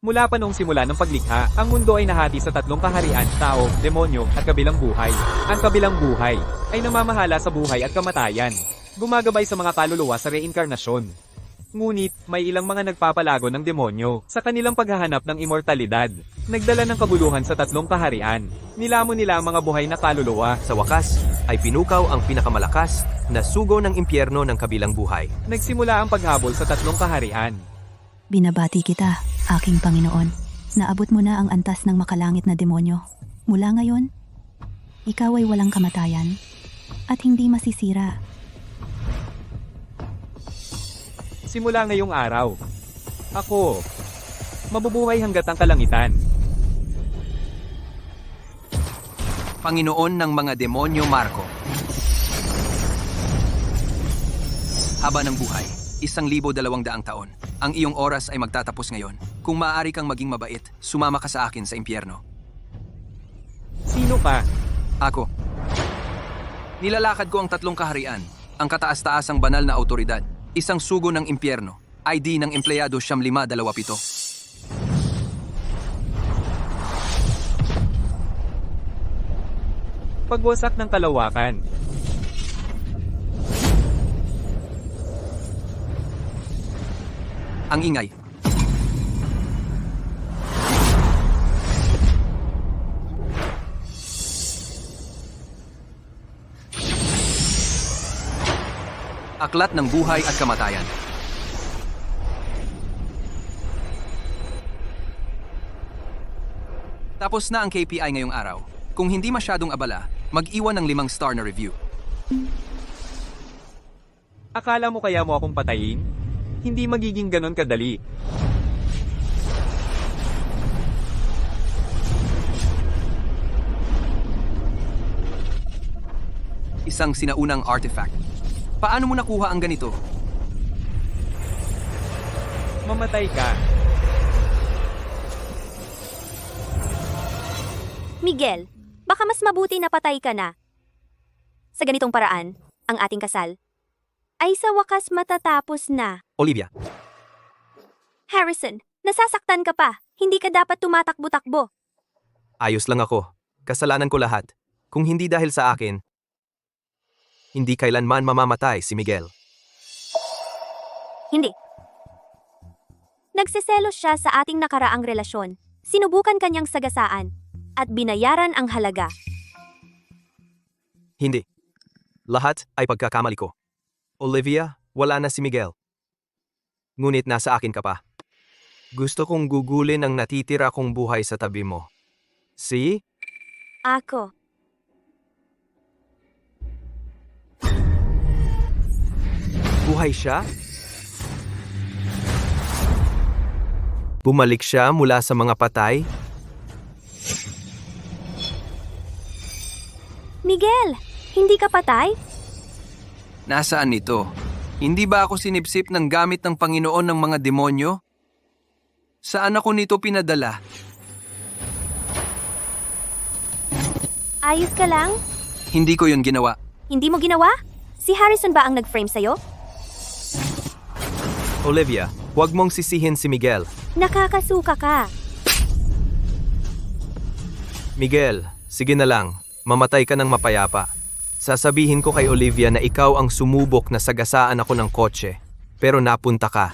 Mula pa noong simula ng paglikha, ang mundo ay nahati sa tatlong kaharian, tao, demonyo, at kabilang buhay. Ang kabilang buhay ay namamahala sa buhay at kamatayan. Gumagabay sa mga kaluluwa sa reinkarnasyon. Ngunit, may ilang mga nagpapalago ng demonyo sa kanilang paghahanap ng immortalidad. Nagdala ng kabuluhan sa tatlong kaharian. Nilamon nila ang mga buhay na kaluluwa. Sa wakas, ay pinukaw ang pinakamalakas na sugo ng impyerno ng kabilang buhay. Nagsimula ang paghabol sa tatlong kaharian. Binabati kita, aking Panginoon. Naabot mo na ang antas ng makalangit na demonyo. Mula ngayon, ikaw ay walang kamatayan at hindi masisira. Simula ngayong araw, ako, mabubuhay hanggat ang kalangitan. Panginoon ng mga demonyo Marco. Haba ng buhay, 1,200 taon. Ang iyong oras ay magtatapos ngayon. Kung maaari kang maging mabait, sumama ka sa akin sa impyerno. Sino ka? Ako. Nilalakad ko ang tatlong kaharian, ang kataas-taasang banal na autoridad, isang sugo ng impyerno, ID ng empleyado 9527. Pagwasak ng kalawakan. Ang ingay. Aklat ng buhay at kamatayan. Tapos na ang KPI ngayong araw. Kung hindi masyadong abala, mag-iwan ng 5 star na review. Akala mo kaya mo akong patayin? Hindi magiging ganon kadali. Isang sinaunang artifact. Paano mo nakuha ang ganito? Mamatay ka. Miguel, baka mas mabuti na patay ka na. Sa ganitong paraan, ang ating kasal ay sa wakas matatapos na. Olivia. Harrison, nasasaktan ka pa. Hindi ka dapat tumatakbo-takbo. Ayos lang ako. Kasalanan ko lahat. Kung hindi dahil sa akin, hindi kailanman mamamatay si Miguel. Hindi. Nagseselos siya sa ating nakaraang relasyon. Sinubukan kanyang sagasaan at binayaran ang halaga. Hindi. Lahat ay pagkakamali ko. Olivia, wala na si Miguel. Ngunit nasa akin ka pa. Gusto kong gugulin ang natitira kong buhay sa tabi mo. See? Ako. Buhay siya? Bumalik siya mula sa mga patay? Miguel, hindi ka patay? Nasaan ito? Hindi ba ako sinipsip ng gamit ng Panginoon ng mga demonyo? Saan ako nito pinadala? Ayos ka lang? Hindi ko yun ginawa. Hindi mo ginawa? Si Harrison ba ang nag-frame sa'yo? Olivia, huwag mong sisihin si Miguel. Nakakasuka ka. Miguel, sige na lang. Mamatay ka ng mapayapa. Sasabihin ko kay Olivia na ikaw ang sumubok na sagasaan ako ng kotse. Pero napunta ka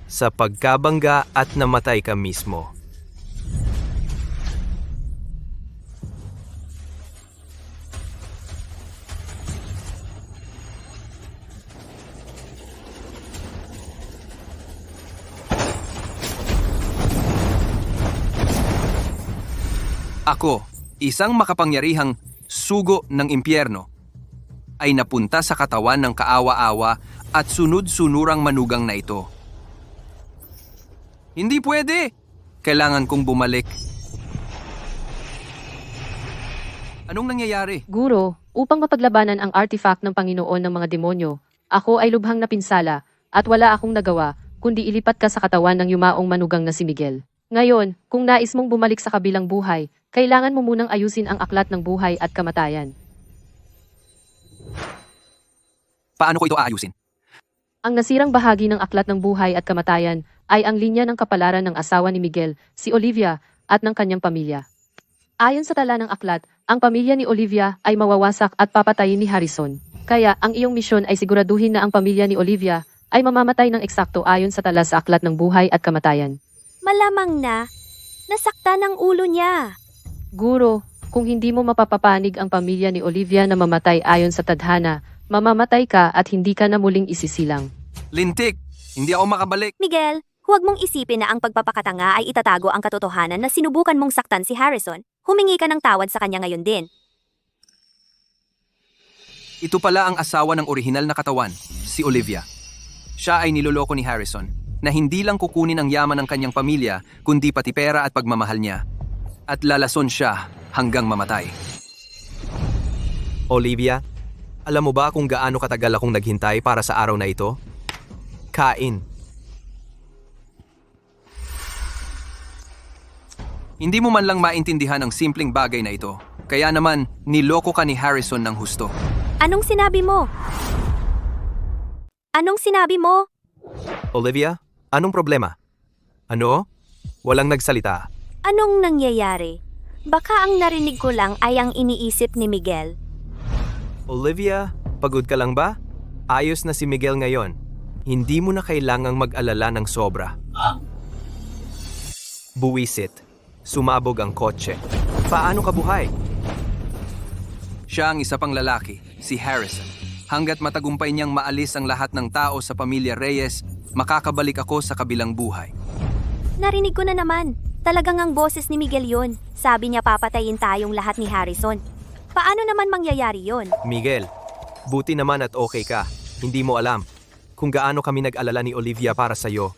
sa pagkabangga at namatay ka mismo. Ako, isang makapangyarihang sugo ng impyerno, ay napunta sa katawan ng kaawa-awa at sunod-sunurang manugang na ito. Hindi pwede! Kailangan kong bumalik. Anong nangyayari? Guro, upang mapaglabanan ang artifact ng Panginoon ng mga demonyo, ako ay lubhang napinsala at wala akong nagawa kundi ilipat ka sa katawan ng yumaong manugang na si Miguel. Ngayon, kung nais mong bumalik sa kabilang buhay, kailangan mo munang ayusin ang aklat ng buhay at kamatayan. Paano ko ito aayusin? Ang nasirang bahagi ng aklat ng buhay at kamatayan ay ang linya ng kapalaran ng asawa ni Miguel, si Olivia, at ng kanyang pamilya. Ayon sa tala ng aklat, ang pamilya ni Olivia ay mawawasak at papatayin ni Harrison. Kaya ang iyong misyon ay siguraduhin na ang pamilya ni Olivia ay mamamatay ng eksakto ayon sa tala sa aklat ng buhay at kamatayan. Malamang na, nasaktan ang ulo niya. Guro, kung hindi mo mapapapanig ang pamilya ni Olivia na mamatay ayon sa tadhana, mamamatay ka at hindi ka na muling isisilang. Lintik! Hindi ako makabalik. Miguel, huwag mong isipin na ang pagpapakatanga ay itatago ang katotohanan na sinubukan mong saktan si Harrison. Humingi ka ng tawad sa kanya ngayon din. Ito pala ang asawa ng orihinal na katawan, si Olivia. Siya ay niloloko ni Harrison, na hindi lang kukunin ang yaman ng kanyang pamilya, kundi pati pera at pagmamahal niya. At lalason siya hanggang mamatay. Olivia, alam mo ba kung gaano katagal akong naghintay para sa araw na ito? Kain. Hindi mo man lang maintindihan ang simpleng bagay na ito. Kaya naman, niloko ka ni Harrison ng husto. Anong sinabi mo? Anong sinabi mo? Olivia, anong problema? Ano? Walang nagsalita. Anong nangyayari? Baka ang narinig ko lang ay ang iniisip ni Miguel. Olivia, pagod ka lang ba? Ayos na si Miguel ngayon. Hindi mo na kailangang mag-alala ng sobra. Buwisit. Sumabog ang kotse. Paano ka buhay? Siya ang isa pang lalaki, si Harrison. Hanggat matagumpay niyang maalis ang lahat ng tao sa pamilya Reyes, makakabalik ako sa kabilang buhay. Narinig ko na naman. Talagang ang boses ni Miguel yun. Sabi niya papatayin tayong lahat ni Harrison. Paano naman mangyayari yon? Miguel, buti naman at okay ka. Hindi mo alam kung gaano kami nag-alala ni Olivia para sa'yo.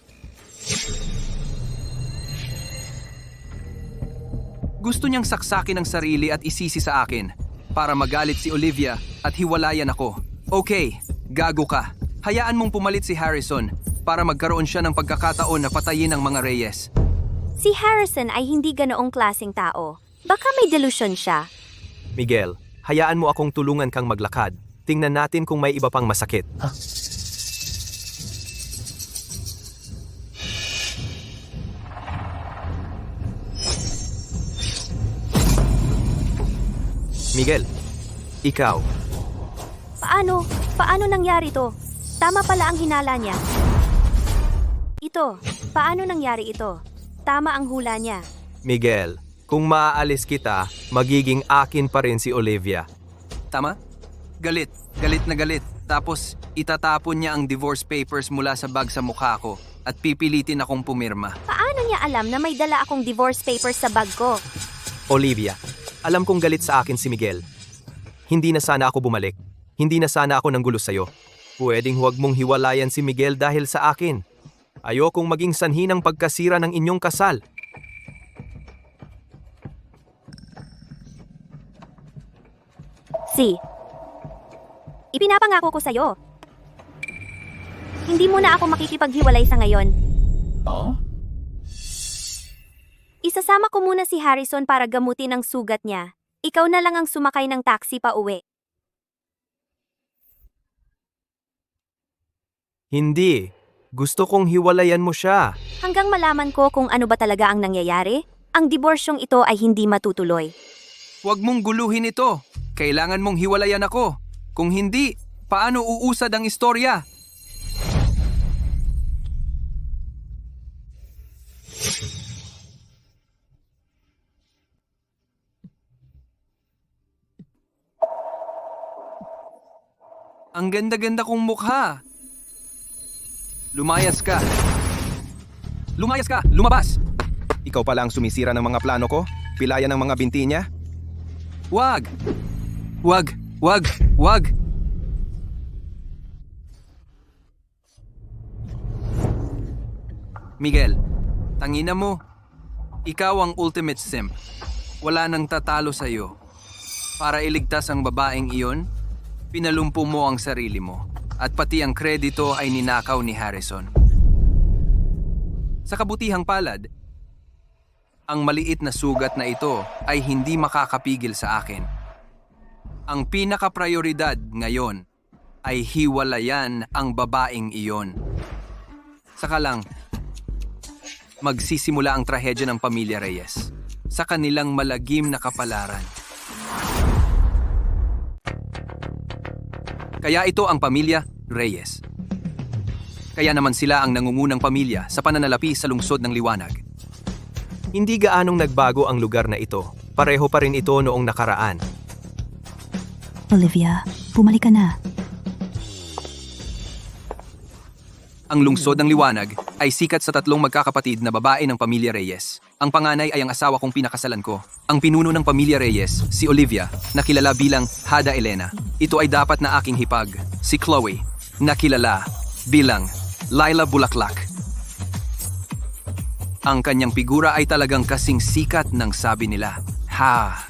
Gusto niyang saksakin ang sarili at isisi sa akin para magalit si Olivia at hiwalayan ako. Okay, gago ka. Hayaan mong pumalit si Harrison para magkaroon siya ng pagkakataon na patayin ang mga Reyes. Si Harrison ay hindi ganoong klaseng tao. Baka may delusion siya. Miguel, hayaan mo akong tulungan kang maglakad. Tingnan natin kung may iba pang masakit. Miguel, ikaw. Paano? Paano nangyari to? Tama pala ang hinala niya. Ito, paano nangyari ito? Tama ang hula niya. Miguel, kung maaalis kita, magiging akin pa rin si Olivia. Tama? Galit. Galit na galit. Tapos, itatapon niya ang divorce papers mula sa bag sa mukha ko at pipilitin akong pumirma. Paano niya alam na may dala akong divorce papers sa bag ko? Olivia, alam kong galit sa akin si Miguel. Hindi na sana ako bumalik. Hindi na sana ako nanggulo sa'yo. Pwedeng huwag mong hiwalayan si Miguel dahil sa akin. Ayokong maging sanhi ng pagkasira ng inyong kasal. Ipinapangako ko sa'yo. Hindi mo na ako makikipaghiwalay sa ngayon. Isasama ko muna si Harrison para gamutin ang sugat niya. Ikaw na lang ang sumakay ng taxi pa uwi. Hindi. Gusto kong hiwalayan mo siya. Hanggang malaman ko kung ano ba talaga ang nangyayari, ang diborsyong ito ay hindi matutuloy. Huwag mong guluhin ito. Kailangan mong hiwalayan ako. Kung hindi, paano uusad ang istorya? Ang ganda-ganda kong mukha. Lumayas ka. Lumayas ka! Lumabas! Ikaw pala ang sumisira ng mga plano ko? Pilayan ng mga binti niya? Wag! Wag! Wag! Wag! Miguel, tangina mo. Ikaw ang ultimate simp. Wala nang tatalo sa'yo. Para iligtas ang babaeng iyon, pinalumpo mo ang sarili mo. At pati ang kredito ay ninakaw ni Harrison. Sa kabutihang palad, ang maliit na sugat na ito ay hindi makakapigil sa akin. Ang pinaka-prioridad ngayon ay hiwalayan ang babaeng iyon. Saka lang, magsisimula ang trahedya ng pamilya Reyes sa kanilang malagim na kapalaran. Kaya ito ang pamilya Reyes. Kaya naman sila ang nangungunang pamilya sa pananalapi sa lungsod ng liwanag. Hindi gaanong nagbago ang lugar na ito. Pareho pa rin ito noong nakaraan. Olivia, bumalik ka na. Ang lungsod ng liwanag ay sikat sa tatlong magkakapatid na babae ng pamilya Reyes. Ang panganay ay ang asawa kong pinakasalan ko. Ang pinuno ng pamilya Reyes, si Olivia, na kilala bilang Hada Elena. Ito ay dapat na aking hipag. Si Chloe, na kilala bilang Laila Bulaklak. Ang kanyang figura ay talagang kasing sikat ng sabi nila. Ha!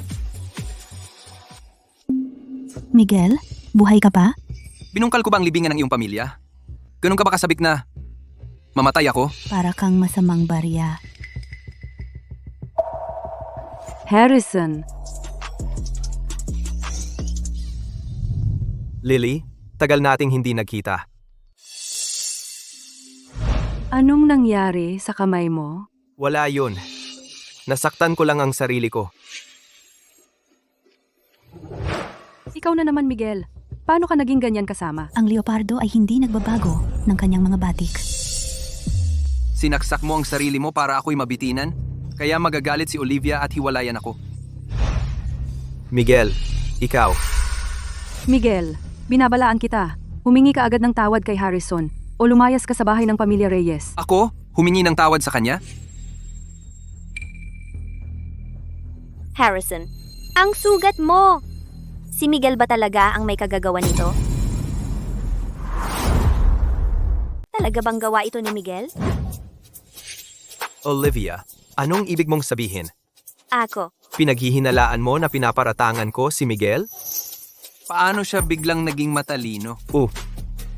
Miguel, buhay ka pa? Binungkal ko ba ang libingan ng iyong pamilya? Ganun ka ba kasabik na mamatay ako? Para kang masamang barya. Harrison, Lily, tagal nating hindi nagkita. anong nangyari sa kamay mo? Wala yun. Nasaktan ko lang ang sarili ko. Ikaw na naman, Miguel. Paano ka naging ganyan kasama? Ang leopardo ay hindi nagbabago ng kanyang mga batik. Sinaksak mo ang sarili mo para ako'y mabitinan? Kaya magagalit si Olivia at hiwalayan ako. Miguel, ikaw. Miguel, binabalaan kita. Humingi ka agad ng tawad kay Harrison o lumayas ka sa bahay ng pamilya Reyes. Ako? Humingi ng tawad sa kanya? Harrison, ang sugat mo! Si Miguel ba talaga ang may kagagawa nito? Talaga bang gawa ito ni Miguel? Olivia, anong ibig mong sabihin? Ako. Pinaghihinalaan mo na pinaparatangan ko si Miguel? Paano siya biglang naging matalino?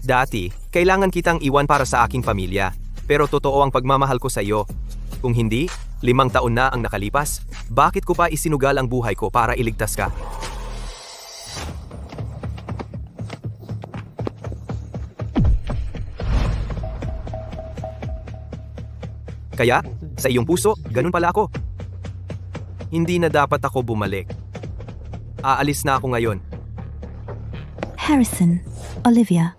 Dati, kailangan kitang iwan para sa aking pamilya. Pero totoo ang pagmamahal ko sa iyo. Kung hindi, 5 taon na ang nakalipas, bakit ko pa isinugal ang buhay ko para iligtas ka? Kaya, sa iyong puso, ganun pala ako. Hindi na dapat ako bumalik. Aalis na ako ngayon. Harrison, Olivia,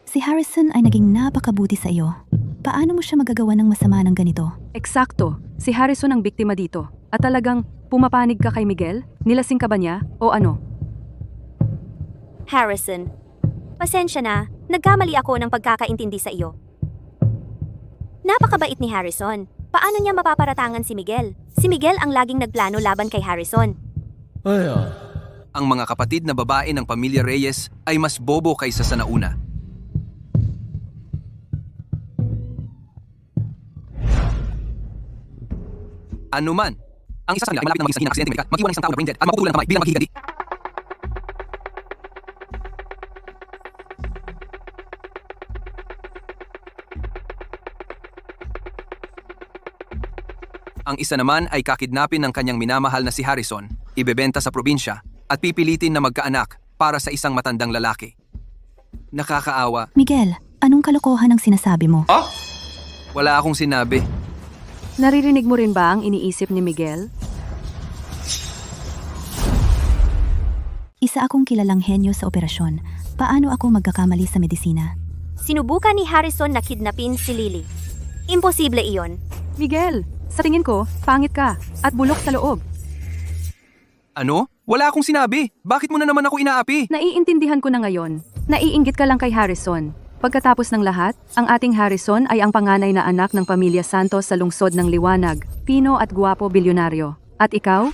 si Harrison ay naging napakabuti sa iyo. Paano mo siya magagawa ng masama ng ganito? Eksakto, si Harrison ang biktima dito. At talagang pumapanig ka kay Miguel? Nilasing ka ba niya? O ano? Harrison, pasensya na. Nagkamali ako ng pagkakaintindi sa iyo. Napakabait ni Harrison. Paano niya mapaparatangan si Miguel? Si Miguel ang laging nagplano laban kay Harrison. Ang mga kapatid na babae ng pamilya Reyes ay mas bobo kaysa sa nauna. Ano man, ang isa sa kanila ay malapit na maging sanhi ng aksidente medikal, mag-iwan ng isang tao na brain dead at maputulan ng kamay bilang maghihigadi. Ang isa naman ay kakidnapin ng kanyang minamahal na si Harrison, ibebenta sa probinsya, at pipilitin na magkaanak para sa isang matandang lalaki. Nakakaawa. Miguel, anong kalokohan ang sinasabi mo? Wala akong sinabi. Naririnig mo rin ba ang iniisip ni Miguel? Isa akong kilalang henyo sa operasyon. Paano ako magkakamali sa medisina? Sinubukan ni Harrison na kidnapin si Lily. Imposible iyon. Miguel, sa tingin ko, pangit ka at bulok sa loob. Ano? Wala akong sinabi. Bakit mo na naman ako inaapi? Naiintindihan ko na ngayon. Naiinggit ka lang kay Harrison. Pagkatapos ng lahat, ang ating Harrison ay ang panganay na anak ng pamilya Santos sa lungsod ng Liwanag, Pino at guwapo bilyonaryo. At ikaw?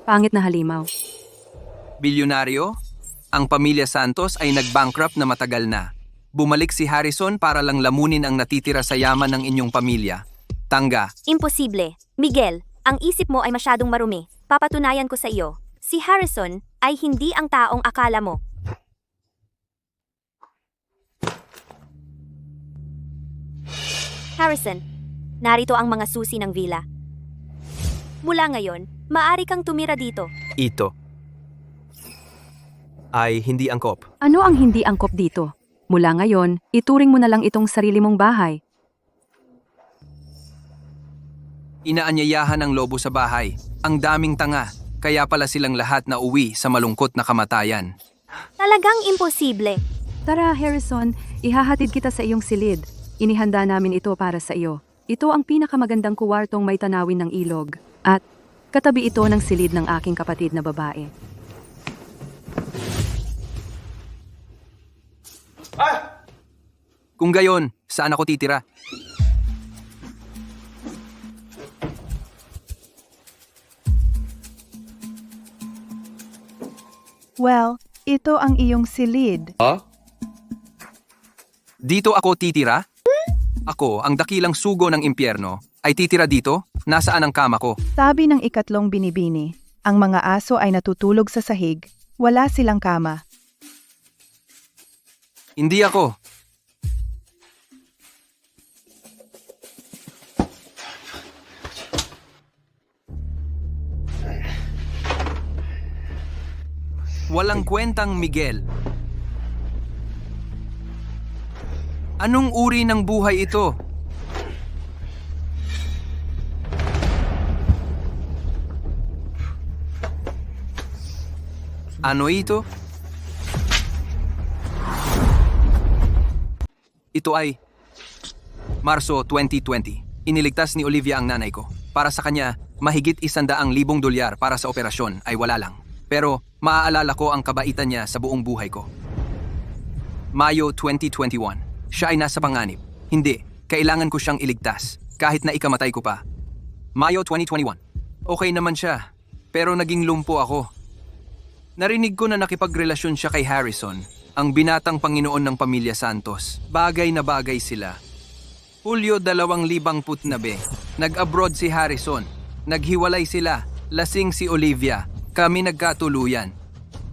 Pangit na halimaw. Bilyonaryo? Ang pamilya Santos ay nag-bankrupt na matagal na. Bumalik si Harrison para lang lamunin ang natitira sa yaman ng inyong pamilya. Tangga. Imposible. Miguel, ang isip mo ay masyadong marumi. Papatunayan ko sa iyo. Si Harrison ay hindi ang taong akala mo. Harrison, narito ang mga susi ng villa. Mula ngayon, maaari kang tumira dito. Ito ay hindi angkop. Ano ang hindi angkop dito? Mula ngayon, ituring mo na lang itong sarili mong bahay. Inaanyayahan ang lobo sa bahay. Ang daming tanga. Kaya pala silang lahat na uwi sa malungkot na kamatayan. Talagang imposible. Tara, Harrison, ihahatid kita sa iyong silid. Inihanda namin ito para sa iyo. Ito ang pinakamagandang kuwartong may tanawin ng ilog. At katabi ito ng silid ng aking kapatid na babae. Kung gayon, saan ako titira? Well, ito ang iyong silid. Dito ako titira? Ako, ang dakilang sugo ng impyerno, ay titira dito? Nasaan ang kama ko? Sabi ng ikatlong binibini, ang mga aso ay natutulog sa sahig, wala silang kama. Hindi ako. Walang kwentang Miguel. Anong uri ng buhay ito? Ano ito? Ito ay Marso 2020. Iniligtas ni Olivia ang nanay ko. Para sa kanya, mahigit $100,000 para sa operasyon ay wala lang. Pero maaalala ko ang kabaitan niya sa buong buhay ko. Mayo 2021. Siya ay nasa panganib. Hindi, kailangan ko siyang iligtas, kahit na ikamatay ko pa. Mayo 2021. Okay naman siya, pero naging lumpo ako. Narinig ko na nakipagrelasyon siya kay Harrison, ang binatang Panginoon ng Pamilya Santos. Bagay na bagay sila. Hulyo 2019, nag-abroad si Harrison. Naghiwalay sila, lasing si Olivia. Kami nagkatuluyan.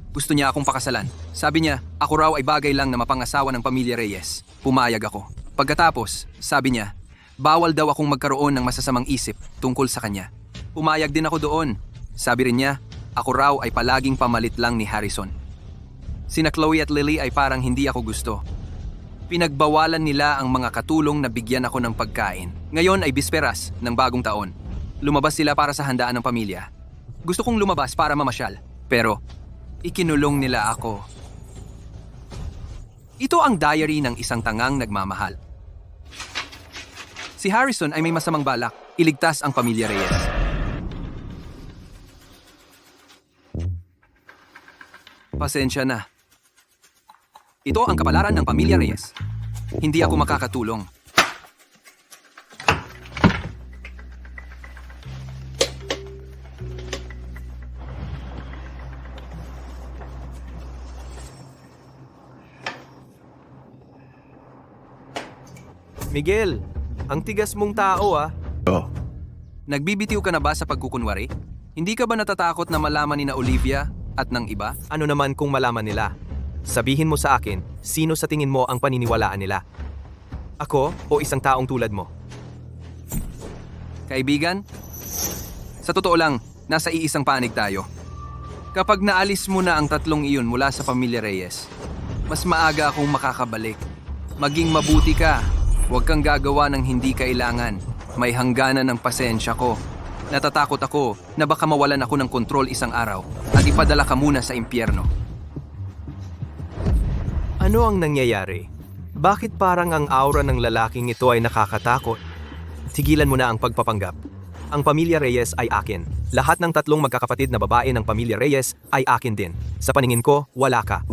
Gusto niya akong pakasalan. Sabi niya, ako raw ay bagay lang na mapangasawa ng pamilya Reyes. Pumayag ako. Pagkatapos, sabi niya, bawal daw akong magkaroon ng masasamang isip tungkol sa kanya. Pumayag din ako doon. Sabi rin niya, ako raw ay palaging pamalit lang ni Harrison. Sina Chloe at Lily ay parang hindi ako gusto. Pinagbawalan nila ang mga katulong na bigyan ako ng pagkain. Ngayon ay bisperas ng bagong taon. Lumabas sila para sa handaan ng pamilya. Gusto kong lumabas para mamasyal, pero ikinulong nila ako. Ito ang diary ng isang tangang nagmamahal. Si Harrison ay may masamang balak, iligtas ang pamilya Reyes. Pasensya na. Ito ang kapalaran ng pamilya Reyes. Hindi ako makakatulong. Miguel, ang tigas mong tao Nagbibitiw ka na ba sa pagkukunwari? Hindi ka ba natatakot na malaman ni na Olivia at ng iba? Ano naman kung malaman nila? Sabihin mo sa akin, sino sa tingin mo ang paniniwalaan nila? Ako o isang taong tulad mo? Kaibigan? Sa totoo lang, nasa iisang panig tayo. Kapag naalis mo na ang tatlong iyon mula sa pamilya Reyes, mas maaga akong makakabalik. Maging mabuti ka. Huwag kang gagawa ng hindi kailangan. May hangganan ng pasensya ko. Natatakot ako na baka mawalan ako ng kontrol isang araw at ipadala ka muna sa impyerno. Ano ang nangyayari? Bakit parang ang aura ng lalaking ito ay nakakatakot? Tigilan mo na ang pagpapanggap. Ang pamilya Reyes ay akin. Lahat ng tatlong magkakapatid na babae ng pamilya Reyes ay akin din. Sa paningin ko, wala ka.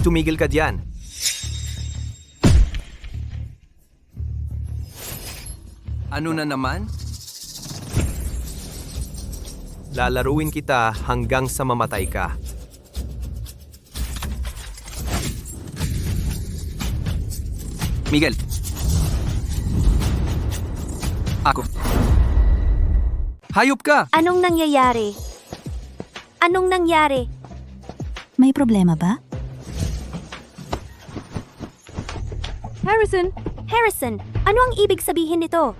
Tumigil ka diyan. Ano na naman? Lalaruin kita hanggang sa mamatay ka. Miguel. Ako. Hayop ka! Anong nangyayari? Anong nangyari? May problema ba? Harrison, Harrison, ano ang ibig sabihin nito?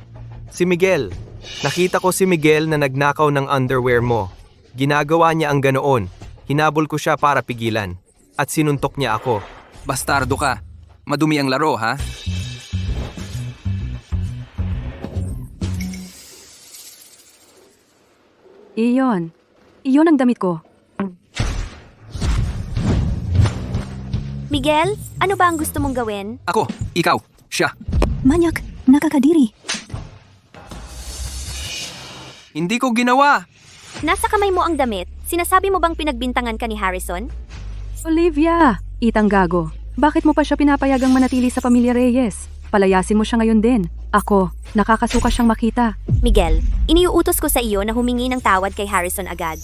Si Miguel. Nakita ko si Miguel na nagnakaw ng underwear mo. Ginagawa niya ang ganoon. Hinabol ko siya para pigilan. At sinuntok niya ako. Bastardo ka. Madumi ang laro, ha? Iyon. Iyon ang damit ko. Miguel, ano ba ang gusto mong gawin? Ako, ikaw, siya. Manyak, nakakadiri. Hindi ko ginawa. Nasa kamay mo ang damit. Sinasabi mo bang pinagbintangan ka ni Harrison? Olivia! Itang gago. Bakit mo pa siya pinapayagang manatili sa pamilya Reyes? Palayasin mo siya ngayon din. Ako, nakakasuka siyang makita. Miguel, iniuutos ko sa iyo na humingi ng tawad kay Harrison agad.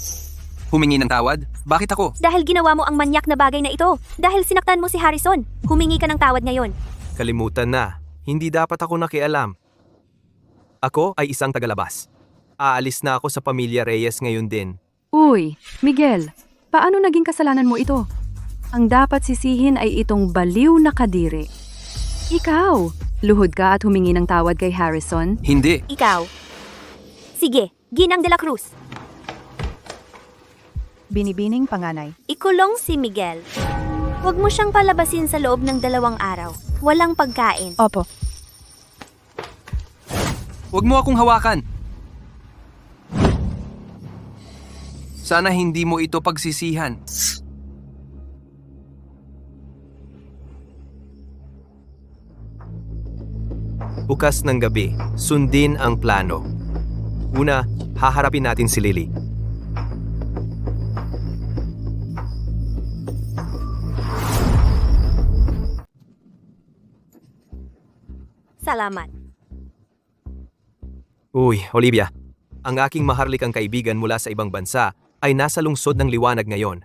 Humingi ng tawad? Bakit ako? Dahil ginawa mo ang manyak na bagay na ito. Dahil sinaktan mo si Harrison. Humingi ka ng tawad ngayon. Kalimutan na. Hindi dapat ako nakialam. Ako ay isang tagalabas. Aalis na ako sa pamilya Reyes ngayon din. Uy, Miguel, paano naging kasalanan mo ito? Ang dapat sisihin ay itong baliw na kadiri. Ikaw, luhod ka at humingi ng tawad kay Harrison? Hindi. Ikaw. Sige, Ginang de la Cruz. Binibining panganay. Ikulong si Miguel. Huwag mo siyang palabasin sa loob ng 2 araw. Walang pagkain. Opo. Huwag mo akong hawakan. Sana hindi mo ito pagsisihan. Bukas ng gabi, sundin ang plano. Una, haharapin natin si Lily. Salamat. Uy, Olivia. Ang aking maharlikang kaibigan mula sa ibang bansa ay nasa lungsod ng liwanag ngayon.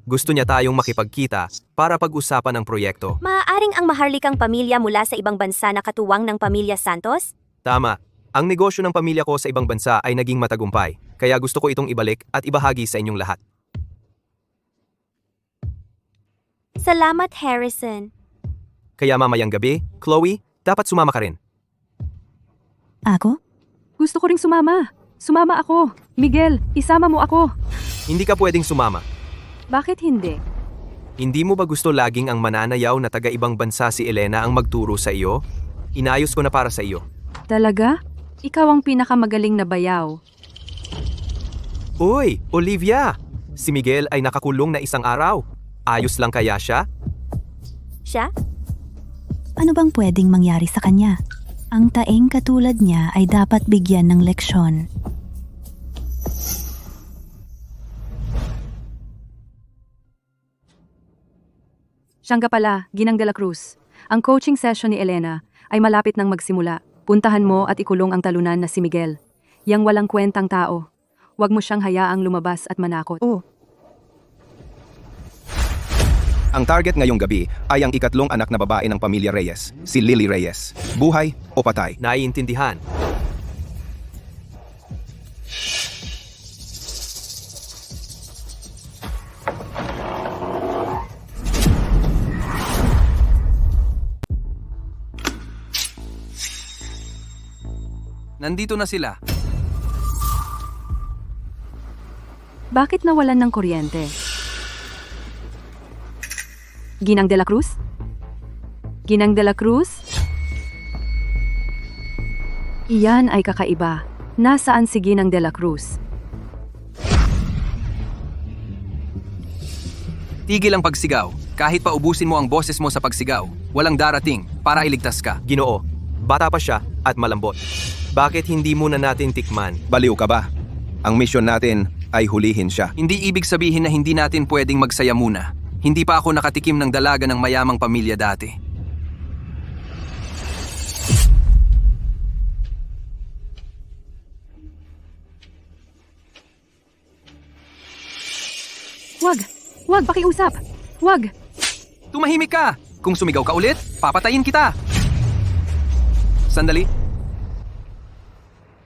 Gusto niya tayong makipagkita para pag-usapan ang proyekto. Maaaring ang maharlikang pamilya mula sa ibang bansa na katuwang ng pamilya Santos? Tama. Ang negosyo ng pamilya ko sa ibang bansa ay naging matagumpay, kaya gusto ko itong ibalik at ibahagi sa inyong lahat. Salamat, Harrison. Kaya mamayang gabi, Chloe, dapat sumama ka rin. Ako? Gusto ko ring sumama. Sumama ako. Miguel, isama mo ako. Hindi ka pwedeng sumama. Bakit hindi? Hindi mo ba gusto laging ang mananayaw na taga-ibang bansa si Elena ang magturo sa iyo? Inayos ko na para sa iyo. Talaga? Ikaw ang pinakamagaling na bayaw. Uy, Olivia! Si Miguel ay nakakulong na 1 araw. Ayos lang kaya siya? Siya? Ano bang pwedeng mangyari sa kanya? Ang taeng katulad niya ay dapat bigyan ng leksyon. Siyang ka pala, Ginang de la Cruz. Ang coaching session ni Elena ay malapit nang magsimula. Puntahan mo at ikulong ang talunan na si Miguel. Yang walang kwentang tao. Huwag mo siyang hayaang lumabas at manakot. Oo. Ang target ngayong gabi ay ang 3 anak na babae ng pamilya Reyes, si Lily Reyes. Buhay o patay? Naiintindihan. Nandito na sila. Bakit nawalan ng kuryente? Ginang de la Cruz? Ginang de la Cruz? Iyan ay kakaiba. Nasaan si Ginang de la Cruz? Tigil ang pagsigaw. Kahit pa ubusin mo ang boses mo sa pagsigaw, walang darating para iligtas ka. Ginoo, bata pa siya at malambot. Bakit hindi muna natin tikman? Baliw ka ba? Ang misyon natin ay hulihin siya. Hindi ibig sabihin na hindi natin pwedeng magsaya muna. Hindi pa ako nakatikim ng dalaga ng mayamang pamilya dati. Wag! Wag, pakiusap! Wag! Tumahimik ka! Kung sumigaw ka ulit, papatayin kita! Sandali.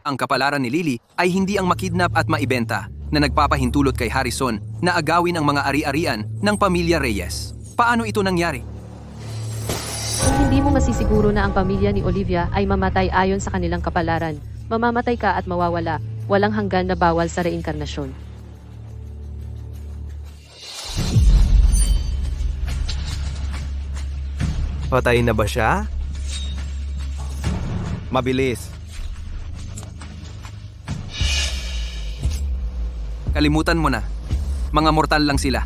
Ang kapalaran ni Lily ay hindi ang makidnap at maibenta na nagpapahintulot kay Harrison na agawin ang mga ari-arian ng pamilya Reyes. Paano ito nangyari? Kung hindi mo masisiguro na ang pamilya ni Olivia ay mamatay ayon sa kanilang kapalaran, mamamatay ka at mawawala, walang hanggan na bawal sa reinkarnasyon. Patay na ba siya? Mabilis. Kalimutan mo na. Mga mortal lang sila.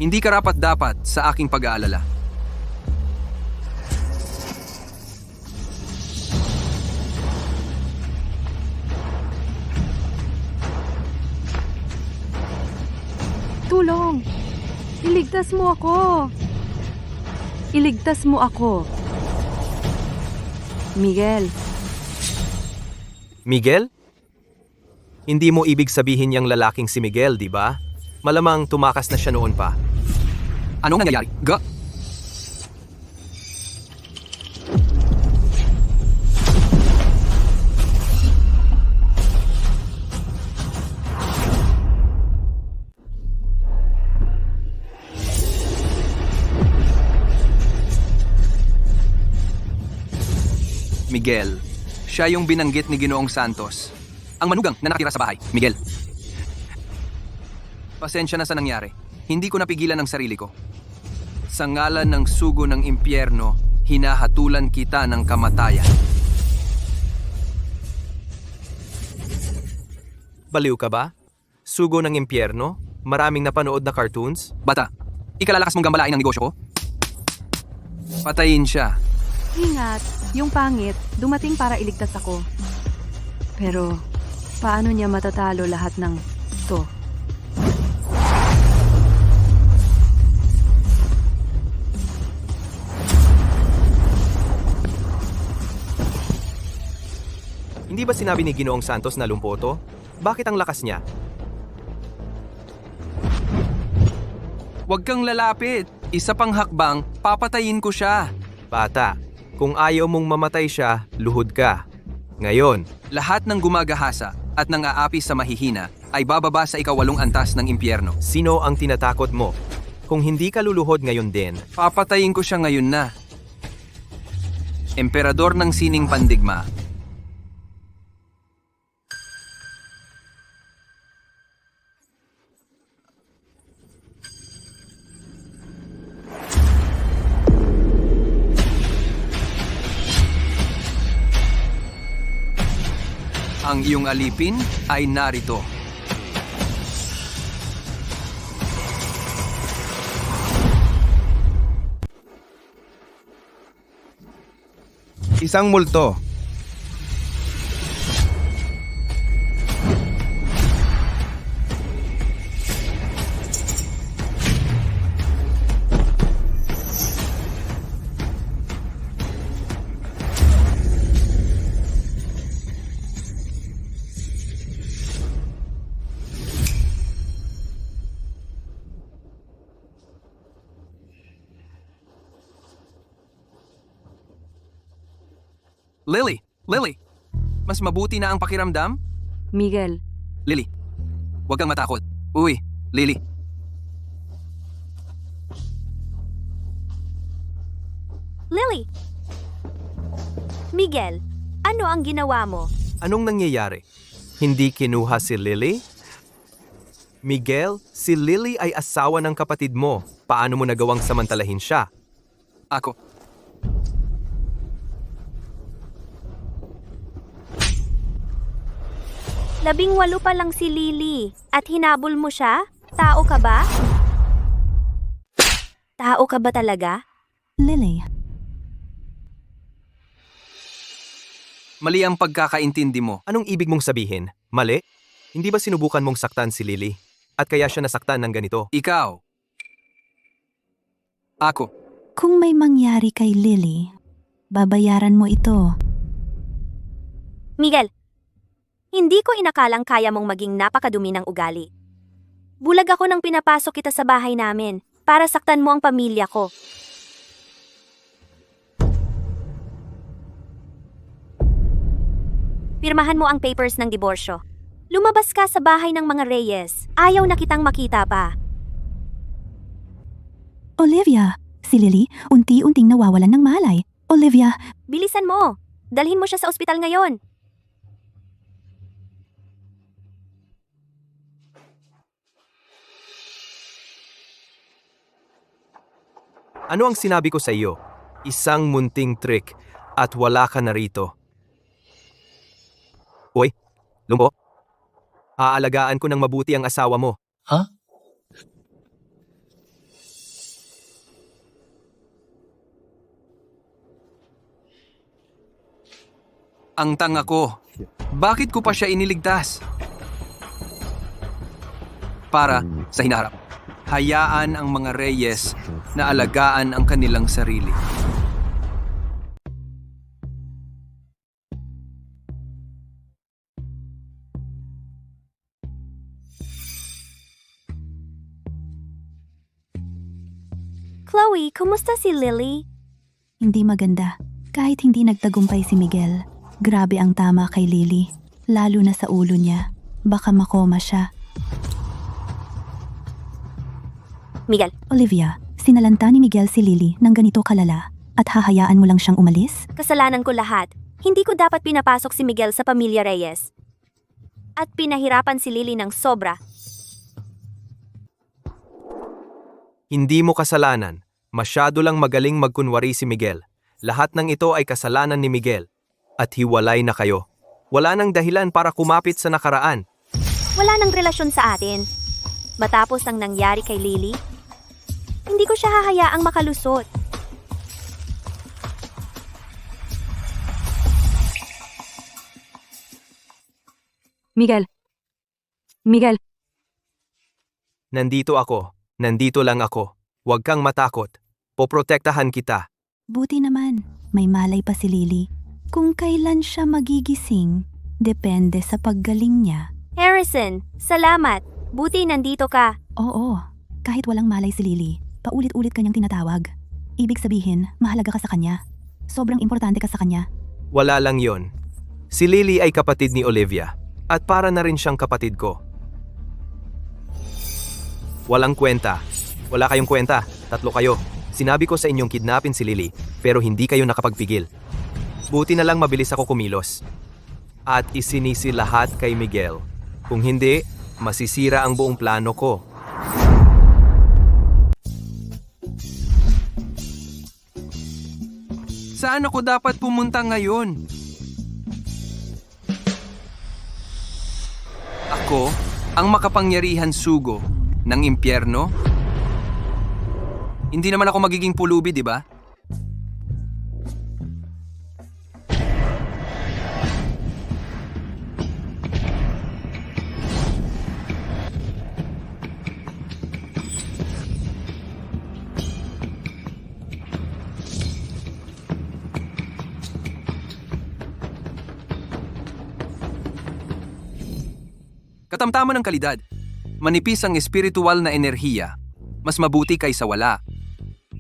Hindi karapat-dapat sa aking pag-aalala. Tulong! Iligtas mo ako! Iligtas mo ako! Miguel, Miguel? Hindi mo ibig sabihin yung lalaking si Miguel, di ba? Malamang tumakas na siya noon pa. Anong nangyayari? Miguel, siya yung binanggit ni Ginoong Santos. Ang manugang na nakatira sa bahay, Miguel. Pasensya na sa nangyari. Hindi ko napigilan ang sarili ko. Sa ngalan ng sugo ng impyerno, hinahatulan kita ng kamatayan. Baliw ka ba? Sugo ng impyerno? Maraming napanood na cartoons? Bata, ikalalakas mong gambalain ang negosyo ko? Patayin siya. ingat! Yung pangit, dumating para iligtas ako. Pero, paano niya matatalo lahat ng to? Hindi ba sinabi ni Ginoong Santos na lumpoto? Bakit ang lakas niya? Huwag kang lalapit. Isa pang hakbang, papatayin ko siya. Bata, kung ayaw mong mamatay siya, luhod ka. Ngayon, Lahat ng gumagahasa at nang-aapi sa mahihina ay bababa sa ikawalong antas ng impyerno. sino ang tinatakot mo? Kung hindi ka luluhod ngayon din, Papatayin ko siya ngayon na. Emperador ng sining pandigma. Ang iyong alipin ay narito. Isang multo. Lily, mas mabuti na ang pakiramdam? Miguel, Lily, huwag kang matakot. Uy, Lily. Lily! Miguel, ano ang ginawa mo? anong nangyayari? Hindi kinuha si Lily? Miguel, si Lily ay asawa ng kapatid mo. Paano mo nagawang samantalahin siya? Ako. Labing-walo pa lang si Lily at hinabol mo siya? Tao ka ba? Tao ka ba talaga? Lily, Mali ang pagkakaintindi mo. Anong ibig mong sabihin? Mali? Hindi ba sinubukan mong saktan si Lily? At kaya siya nasaktan ng ganito? Ikaw. Ako. kung may mangyari kay Lily, babayaran mo ito. Miguel, hindi ko inakalang kaya mong maging napakadumi ng ugali. Bulag ako nang pinapasok kita sa bahay namin para saktan mo ang pamilya ko. Pirmahan mo ang papers ng diborsyo. Lumabas ka sa bahay ng mga Reyes. Ayaw na kitang makita pa. Olivia, si Lily unti-unting nawawalan ng malay. Olivia, Bilisan mo. Dalhin mo siya sa ospital ngayon. Ano ang sinabi ko sa iyo? Isang munting trick at wala ka na rito. Uy, lumpo. Aalagaan ko ng mabuti ang asawa mo. Ang tanga ko. Bakit ko pa siya iniligtas? Para sa hinaharap. Hayaan ang mga Reyes na alagaan ang kanilang sarili. Chloe, kumusta si Lily? Hindi maganda. Kahit hindi nagtagumpay si Miguel, grabe ang tama kay Lily. Lalo na sa ulo niya. Baka makoma siya. Miguel, Olivia, sinalanta ni Miguel si Lily ng ganito kalala at hahayaan mo lang siyang umalis? kasalanan ko lahat. Hindi ko dapat pinapasok si Miguel sa pamilya Reyes. At pinahirapan si Lily ng sobra. Hindi mo kasalanan. Masyado lang magaling magkunwari si Miguel. Lahat ng ito ay kasalanan ni Miguel. At hiwalay na kayo. Wala nang dahilan para kumapit sa nakaraan. Wala nang relasyon sa atin. Matapos ang nangyari kay Lily, hindi ko siya hahayaang makalusot. Miguel. Miguel, Nandito ako. Nandito lang ako. Huwag kang matakot. Poprotektahan kita. Buti naman, may malay pa si Lily. Kung kailan siya magigising, depende sa paggaling niya. Harrison, salamat. Buti nandito ka. Oo, kahit walang malay si Lily, paulit-ulit kanyang tinatawag. Ibig sabihin, mahalaga ka sa kanya. Sobrang importante ka sa kanya. Wala lang yon. Si Lily ay kapatid ni Olivia. At para na rin siyang kapatid ko. Walang kwenta. Wala kayong kwenta. 3 kayo. Sinabi ko sa inyong kidnapin si Lily, pero hindi kayo nakapagpigil. Buti na lang mabilis ako kumilos. At isinisi lahat kay Miguel. Kung hindi, masisira ang buong plano ko. Saan ako dapat pumunta ngayon? Ako, ang makapangyarihan sugo ng impyerno? Hindi naman ako magiging pulubi, di ba? Katamtaman ng kalidad. Manipis ang espiritual na enerhiya. Mas mabuti kaysa wala.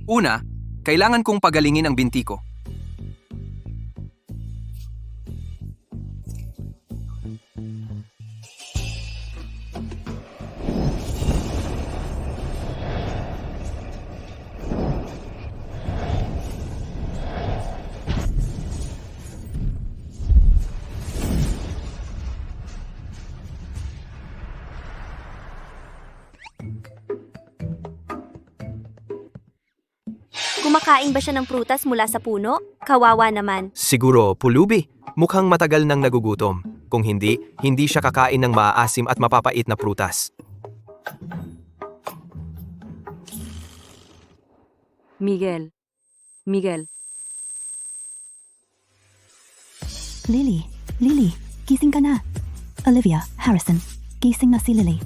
Una, kailangan kong pagalingin ang binti ko. Kumakain ba siya ng prutas mula sa puno? Kawawa naman. Siguro, pulubi. Mukhang matagal nang nagugutom. Kung hindi, hindi siya kakain ng maaasim at mapapait na prutas. Miguel. Miguel. Lily, gising ka na. Olivia, Harrison, gising na si Lily.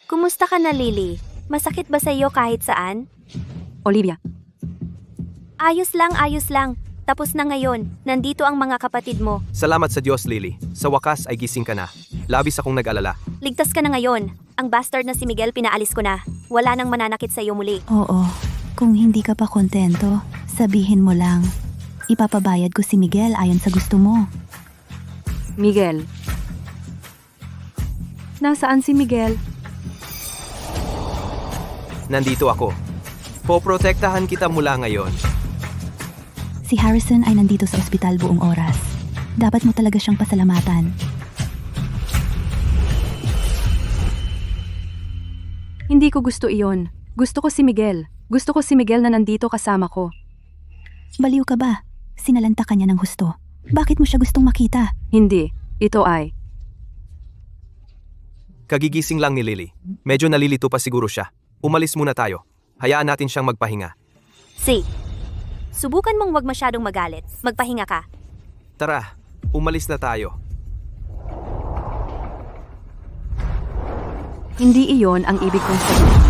Kumusta ka na, Lily? Masakit ba sa iyo kahit saan? Olivia. Ayos lang. Tapos na ngayon. Nandito ang mga kapatid mo. Salamat sa Diyos, Lily. Sa wakas ay gising ka na. Labis akong nag-alala. Ligtas ka na ngayon. Ang bastard na si Miguel pinaalis ko na. Wala nang mananakit sa iyo muli. Oo, kung hindi ka pa kontento, sabihin mo lang. Ipapabayad ko si Miguel ayon sa gusto mo. Miguel. Nasaan si Miguel? Nandito ako. Poprotektahan kita mula ngayon. Si Harrison ay nandito sa ospital buong oras. Dapat mo talaga siyang pasalamatan. Hindi ko gusto iyon. Gusto ko si Miguel. Gusto ko si Miguel na nandito kasama ko. Baliw ka ba? Sinalanta ka niya ng husto. Bakit mo siya gustong makita? Hindi. Ito ay, Kagigising lang ni Lily. Medyo nalilito pa siguro siya. Umalis muna tayo. Hayaan natin siyang magpahinga. Si. Subukan mong wag masyadong magalit. Magpahinga ka. Tara, umalis na tayo. hindi iyon ang ibig kong sabihin.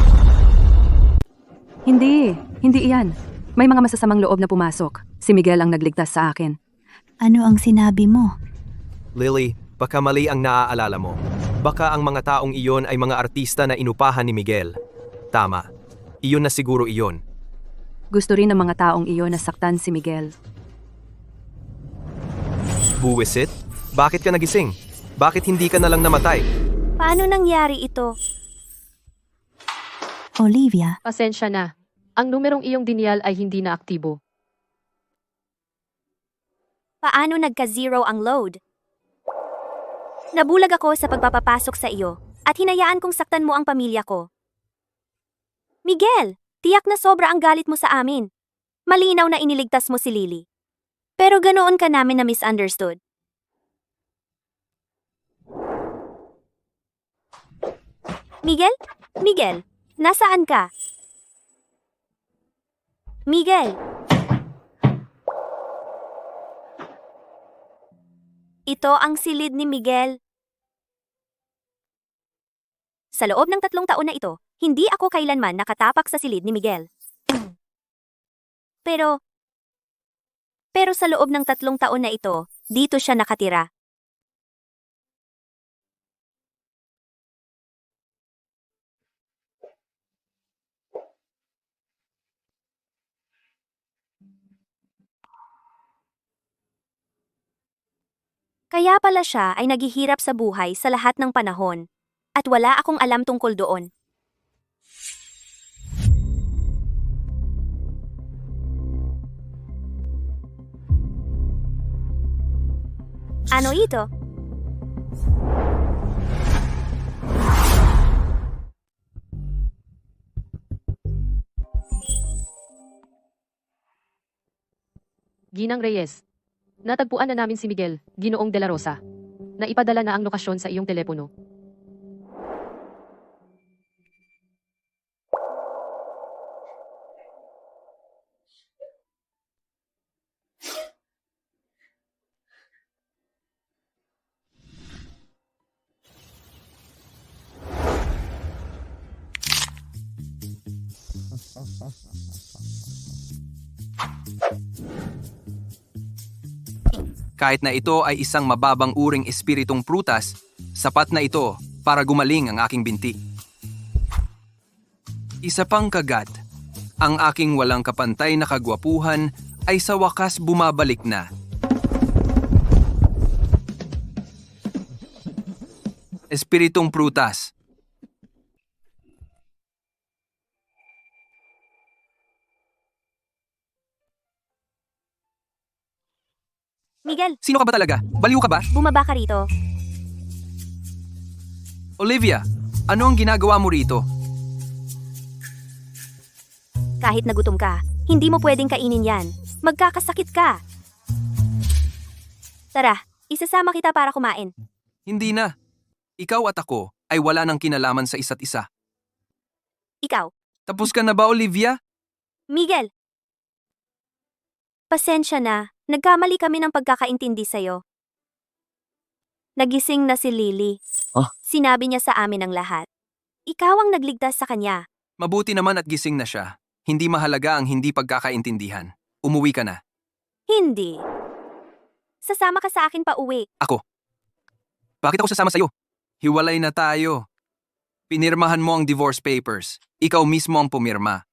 Hindi iyan. May mga masasamang loob na pumasok. Si Miguel ang nagligtas sa akin. Ano ang sinabi mo? Lily, baka mali ang naaalala mo. Baka ang mga taong iyon ay mga artista na inupahan ni Miguel. Tama. Iyon na siguro iyon. Gusto rin ng mga taong iyon na saktan si Miguel. Buwisit? Bakit ka nagising? Bakit hindi ka na lang namatay? Paano nangyari ito? Olivia, Pasensya na. Ang numerong iyong dinyal ay hindi na aktibo. Paano nagka-zero ang load? Nabulag ako sa pagpapapasok sa iyo at hinayaan kong saktan mo ang pamilya ko. Miguel, tiyak na sobra ang galit mo sa amin. Malinaw na iniligtas mo si Lily. Pero ganoon ka namin na misunderstood. Miguel, nasaan ka? Miguel! Ito ang silid ni Miguel. Sa loob ng 3 taon na ito, hindi ako kailanman nakatapak sa silid ni Miguel. Pero sa loob ng 3 taon na ito, dito siya nakatira. Kaya pala siya ay naghihirap sa buhay sa lahat ng panahon. At wala akong alam tungkol doon. Ano ito? Ginang Reyes. Natagpuan na namin si Miguel, Ginoong De La Rosa. Naipadala na ang lokasyon sa iyong telepono. Kahit na ito ay isang mababang uring espiritong prutas, sapat na ito para gumaling ang aking binti. Isa pang kagat, ang aking walang kapantay na kagwapuhan ay sa wakas bumabalik na. Espiritong prutas. Miguel, Sino ka ba talaga? Baliw ka ba? bumaba ka rito. Olivia, ano ang ginagawa mo rito? Kahit nagutom ka, hindi mo pwedeng kainin yan. Magkakasakit ka. Tara, isasama kita para kumain. Hindi na. Ikaw at ako ay wala nang kinalaman sa isa't isa. Ikaw, Tapos ka na ba, Olivia? Miguel. Pasensya na, nagkamali kami ng pagkakaintindi sa'yo. Nagising na si Lily. Sinabi niya sa amin ang lahat. Ikaw ang nagligtas sa kanya. Mabuti naman at gising na siya. Hindi mahalaga ang hindi pagkakaintindihan. Umuwi ka na. Hindi. Sasama ka sa akin pa uwi. Ako. Bakit ako sasama sa'yo? Hiwalay na tayo. Pinirmahan mo ang divorce papers. Ikaw mismo ang pumirma.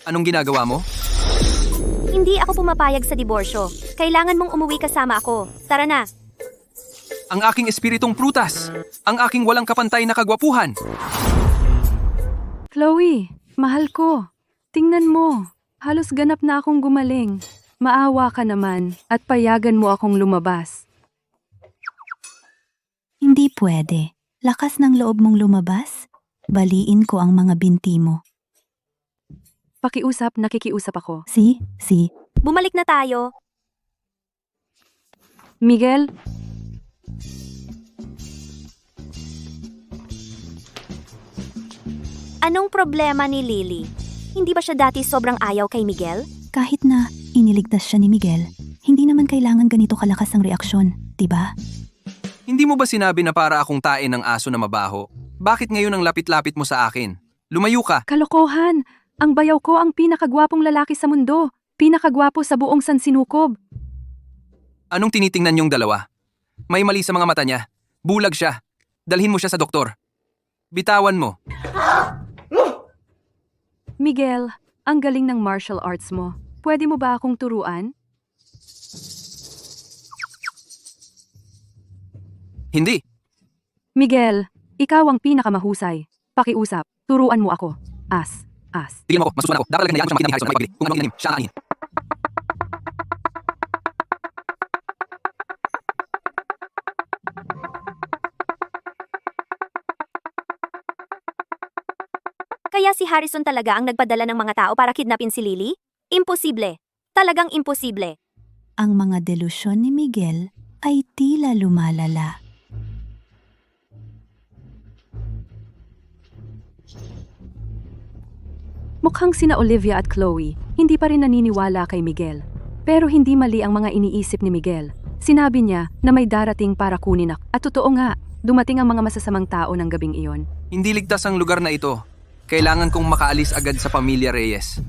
Anong ginagawa mo? Hindi ako pumapayag sa diborsyo. Kailangan mong umuwi kasama ako. Tara na. Ang aking espiritong prutas. Ang aking walang kapantay na kagwapuhan. Chloe, mahal ko. Tingnan mo. Halos ganap na akong gumaling. Maawa ka naman at payagan mo akong lumabas. hindi pwede. Lakas ng loob mong lumabas? Baliin ko ang mga binti mo. Pakiusap, nakikiusap ako. Si. Bumalik na tayo. Miguel, Anong problema ni Lily? Hindi ba siya dati sobrang ayaw kay Miguel? Kahit na iniligtas siya ni Miguel, hindi naman kailangan ganito kalakas ang reaksyon, diba? Hindi mo ba sinabi na para akong tae ng aso na mabaho? Bakit ngayon ang lapit-lapit mo sa akin? Lumayo ka! kalokohan! Ang bayaw ko ang pinakagwapong lalaki sa mundo. Pinakagwapo sa buong Sansinukob. Anong tinitingnan niyong dalawa? May mali sa mga mata niya. Bulag siya. Dalhin mo siya sa doktor. Bitawan mo. Miguel, ang galing ng martial arts mo. Pwede mo ba akong turuan? Hindi. Miguel, ikaw ang pinakamahusay. Pakiusap, turuan mo ako. As. Tigil mo ako. Masusunan ako. Dapat lang hinayaan ko siyang makita ni Harrison na magbili. Kung ano ang inanim, siya ang aanin. Kaya si Harrison talaga ang nagpadala ng mga tao para kidnapin si Lily? Imposible. Talagang imposible. Ang mga delusyon ni Miguel ay tila lumalala. Mukhang sina Olivia at Chloe, hindi pa rin naniniwala kay Miguel. Pero hindi mali ang mga iniisip ni Miguel. Sinabi niya na may darating para kunin ako. At totoo nga, dumating ang mga masasamang tao ng gabing iyon. Hindi ligtas ang lugar na ito. Kailangan kong makaalis agad sa pamilya Reyes.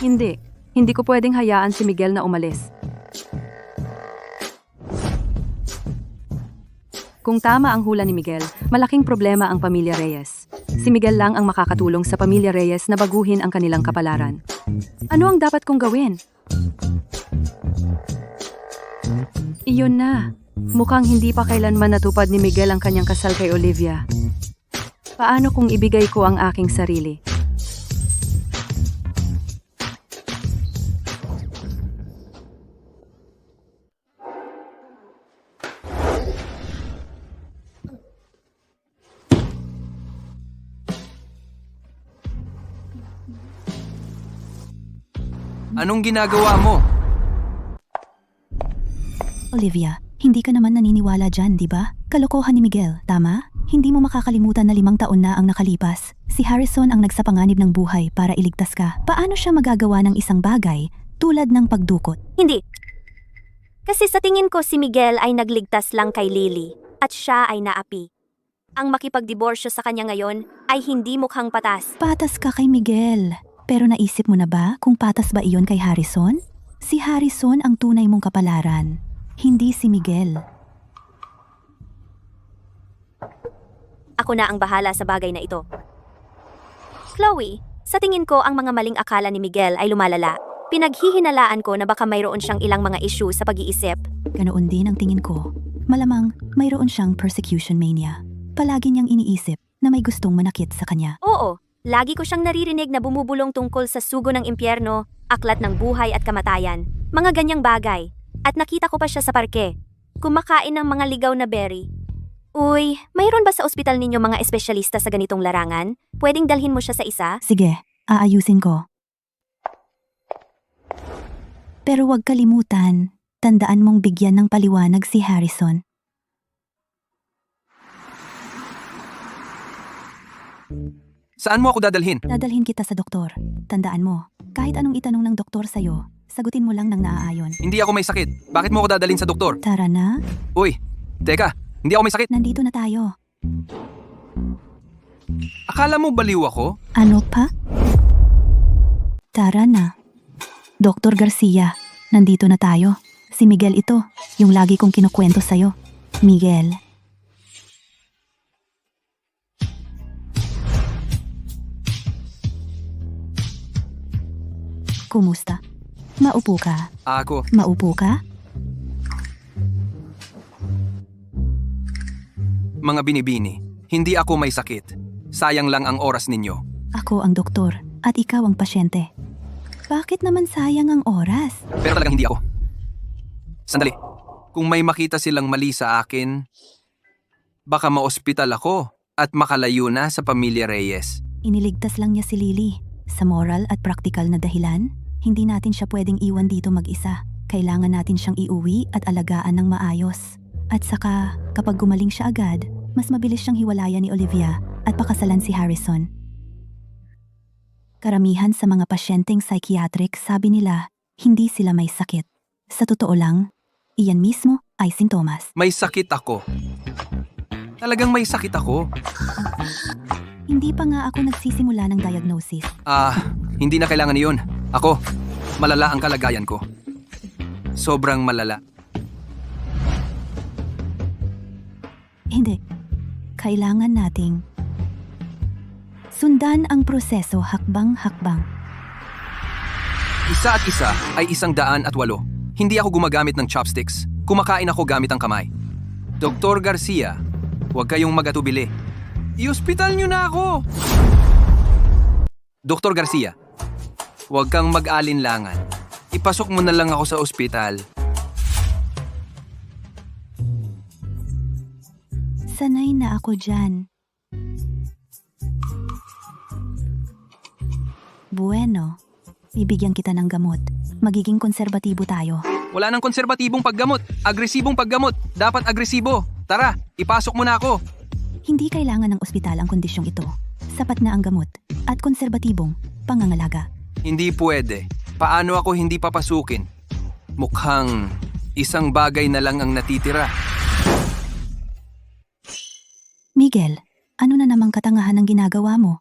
Hindi ko pwedeng hayaan si Miguel na umalis. Kung tama ang hula ni Miguel, malaking problema ang pamilya Reyes. Si Miguel lang ang makakatulong sa pamilya Reyes na baguhin ang kanilang kapalaran. Ano ang dapat kong gawin? Iyon na. Mukhang hindi pa kailanman natupad ni Miguel ang kanyang kasal kay Olivia. Paano kung ibigay ko ang aking sarili? Anong ginagawa mo? Olivia, hindi ka naman naniniwala dyan, di ba? Kalokohan ni Miguel, tama? Hindi mo makakalimutan na 5 taon na ang nakalipas. Si Harrison ang nagsapanganib ng buhay para iligtas ka. Paano siya magagawa ng isang bagay tulad ng pagdukot? Hindi. Kasi sa tingin ko si Miguel ay nagligtas lang kay Lily at siya ay naapi. Ang makipagdiborsyo sa kanya ngayon ay hindi mukhang patas. Patas ka kay Miguel. Pero naisip mo na ba kung patas ba iyon kay Harrison? Si Harrison ang tunay mong kapalaran, hindi si Miguel. Ako na ang bahala sa bagay na ito. Chloe, sa tingin ko ang mga maling akala ni Miguel ay lumalala. Pinaghihinalaan ko na baka mayroon siyang ilang mga issue sa pag-iisip. Ganoon din ang tingin ko. Malamang mayroon siyang persecution mania. Palagi niyang iniisip na may gustong manakit sa kanya. Oo, lagi ko siyang naririnig na bumubulong tungkol sa sugo ng impyerno, aklat ng buhay at kamatayan, mga ganyang bagay. At nakita ko pa siya sa parke, kumakain ng mga ligaw na berry. Uy, mayroon ba sa ospital ninyo mga espesyalista sa ganitong larangan? Pwedeng dalhin mo siya sa isa? Sige, aayusin ko. Pero huwag kalimutan, tandaan mong bigyan ng paliwanag si Harrison. Saan mo ako dadalhin? Dadalhin kita sa doktor. Tandaan mo, kahit anong itanong ng doktor sa'yo, sagutin mo lang ng naaayon. Hindi ako may sakit. Bakit mo ako dadalhin sa doktor? Tara na, Uy, teka. Hindi ako may sakit. nandito na tayo. Akala mo baliw ako? Ano pa? Tara na. Dr. Garcia, nandito na tayo. Si Miguel ito, yung lagi kong kinukwento sa'yo. Miguel. Kumusta? Maupo ka. Ako. Maupo ka? Mga binibini, hindi ako may sakit. Sayang lang ang oras ninyo. Ako ang doktor at ikaw ang pasyente. Bakit naman sayang ang oras? Pero talagang hindi ako. Sandali. Kung may makita silang mali sa akin, Baka maospital ako at makalayo na sa pamilya Reyes. Iniligtas lang niya si Lily. Sa moral at practical na dahilan, hindi natin siya pwedeng iwan dito mag-isa. Kailangan natin siyang iuwi at alagaan ng maayos. At saka, kapag gumaling siya agad, mas mabilis siyang hiwalayan ni Olivia at pakasalan si Harrison. Karamihan sa mga pasyenteng psychiatric sabi nila, hindi sila may sakit. Sa totoo lang, iyan mismo ay sintomas. May sakit ako. Talagang may sakit ako. Hindi pa nga ako nagsisimula ng diagnosis. Hindi na kailangan iyon. Ako, malala ang kalagayan ko. Sobrang malala. Hindi. Kailangan nating sundan ang proseso hakbang-hakbang. Isa at isa ay 108. Hindi ako gumagamit ng chopsticks. Kumakain ako gamit ang kamay. Dr. Garcia, huwag kayong mag-atubili. I-hospital niyo na ako! Dr. Garcia, huwag kang mag-alinlangan. Ipasok mo na lang ako sa ospital. Sanay na ako dyan. Bueno, bibigyan kita ng gamot. Magiging konserbatibo tayo. Wala nang konserbatibong paggamot. Agresibong paggamot. Dapat agresibo. Tara, ipasok mo na ako. Hindi kailangan ng ospital ang kondisyong ito. Sapat na ang gamot at konserbatibong pangangalaga. Hindi pwede. Paano ako hindi papasukin? Mukhang isang bagay na lang ang natitira. Miguel, ano na namang katangahan ang ginagawa mo?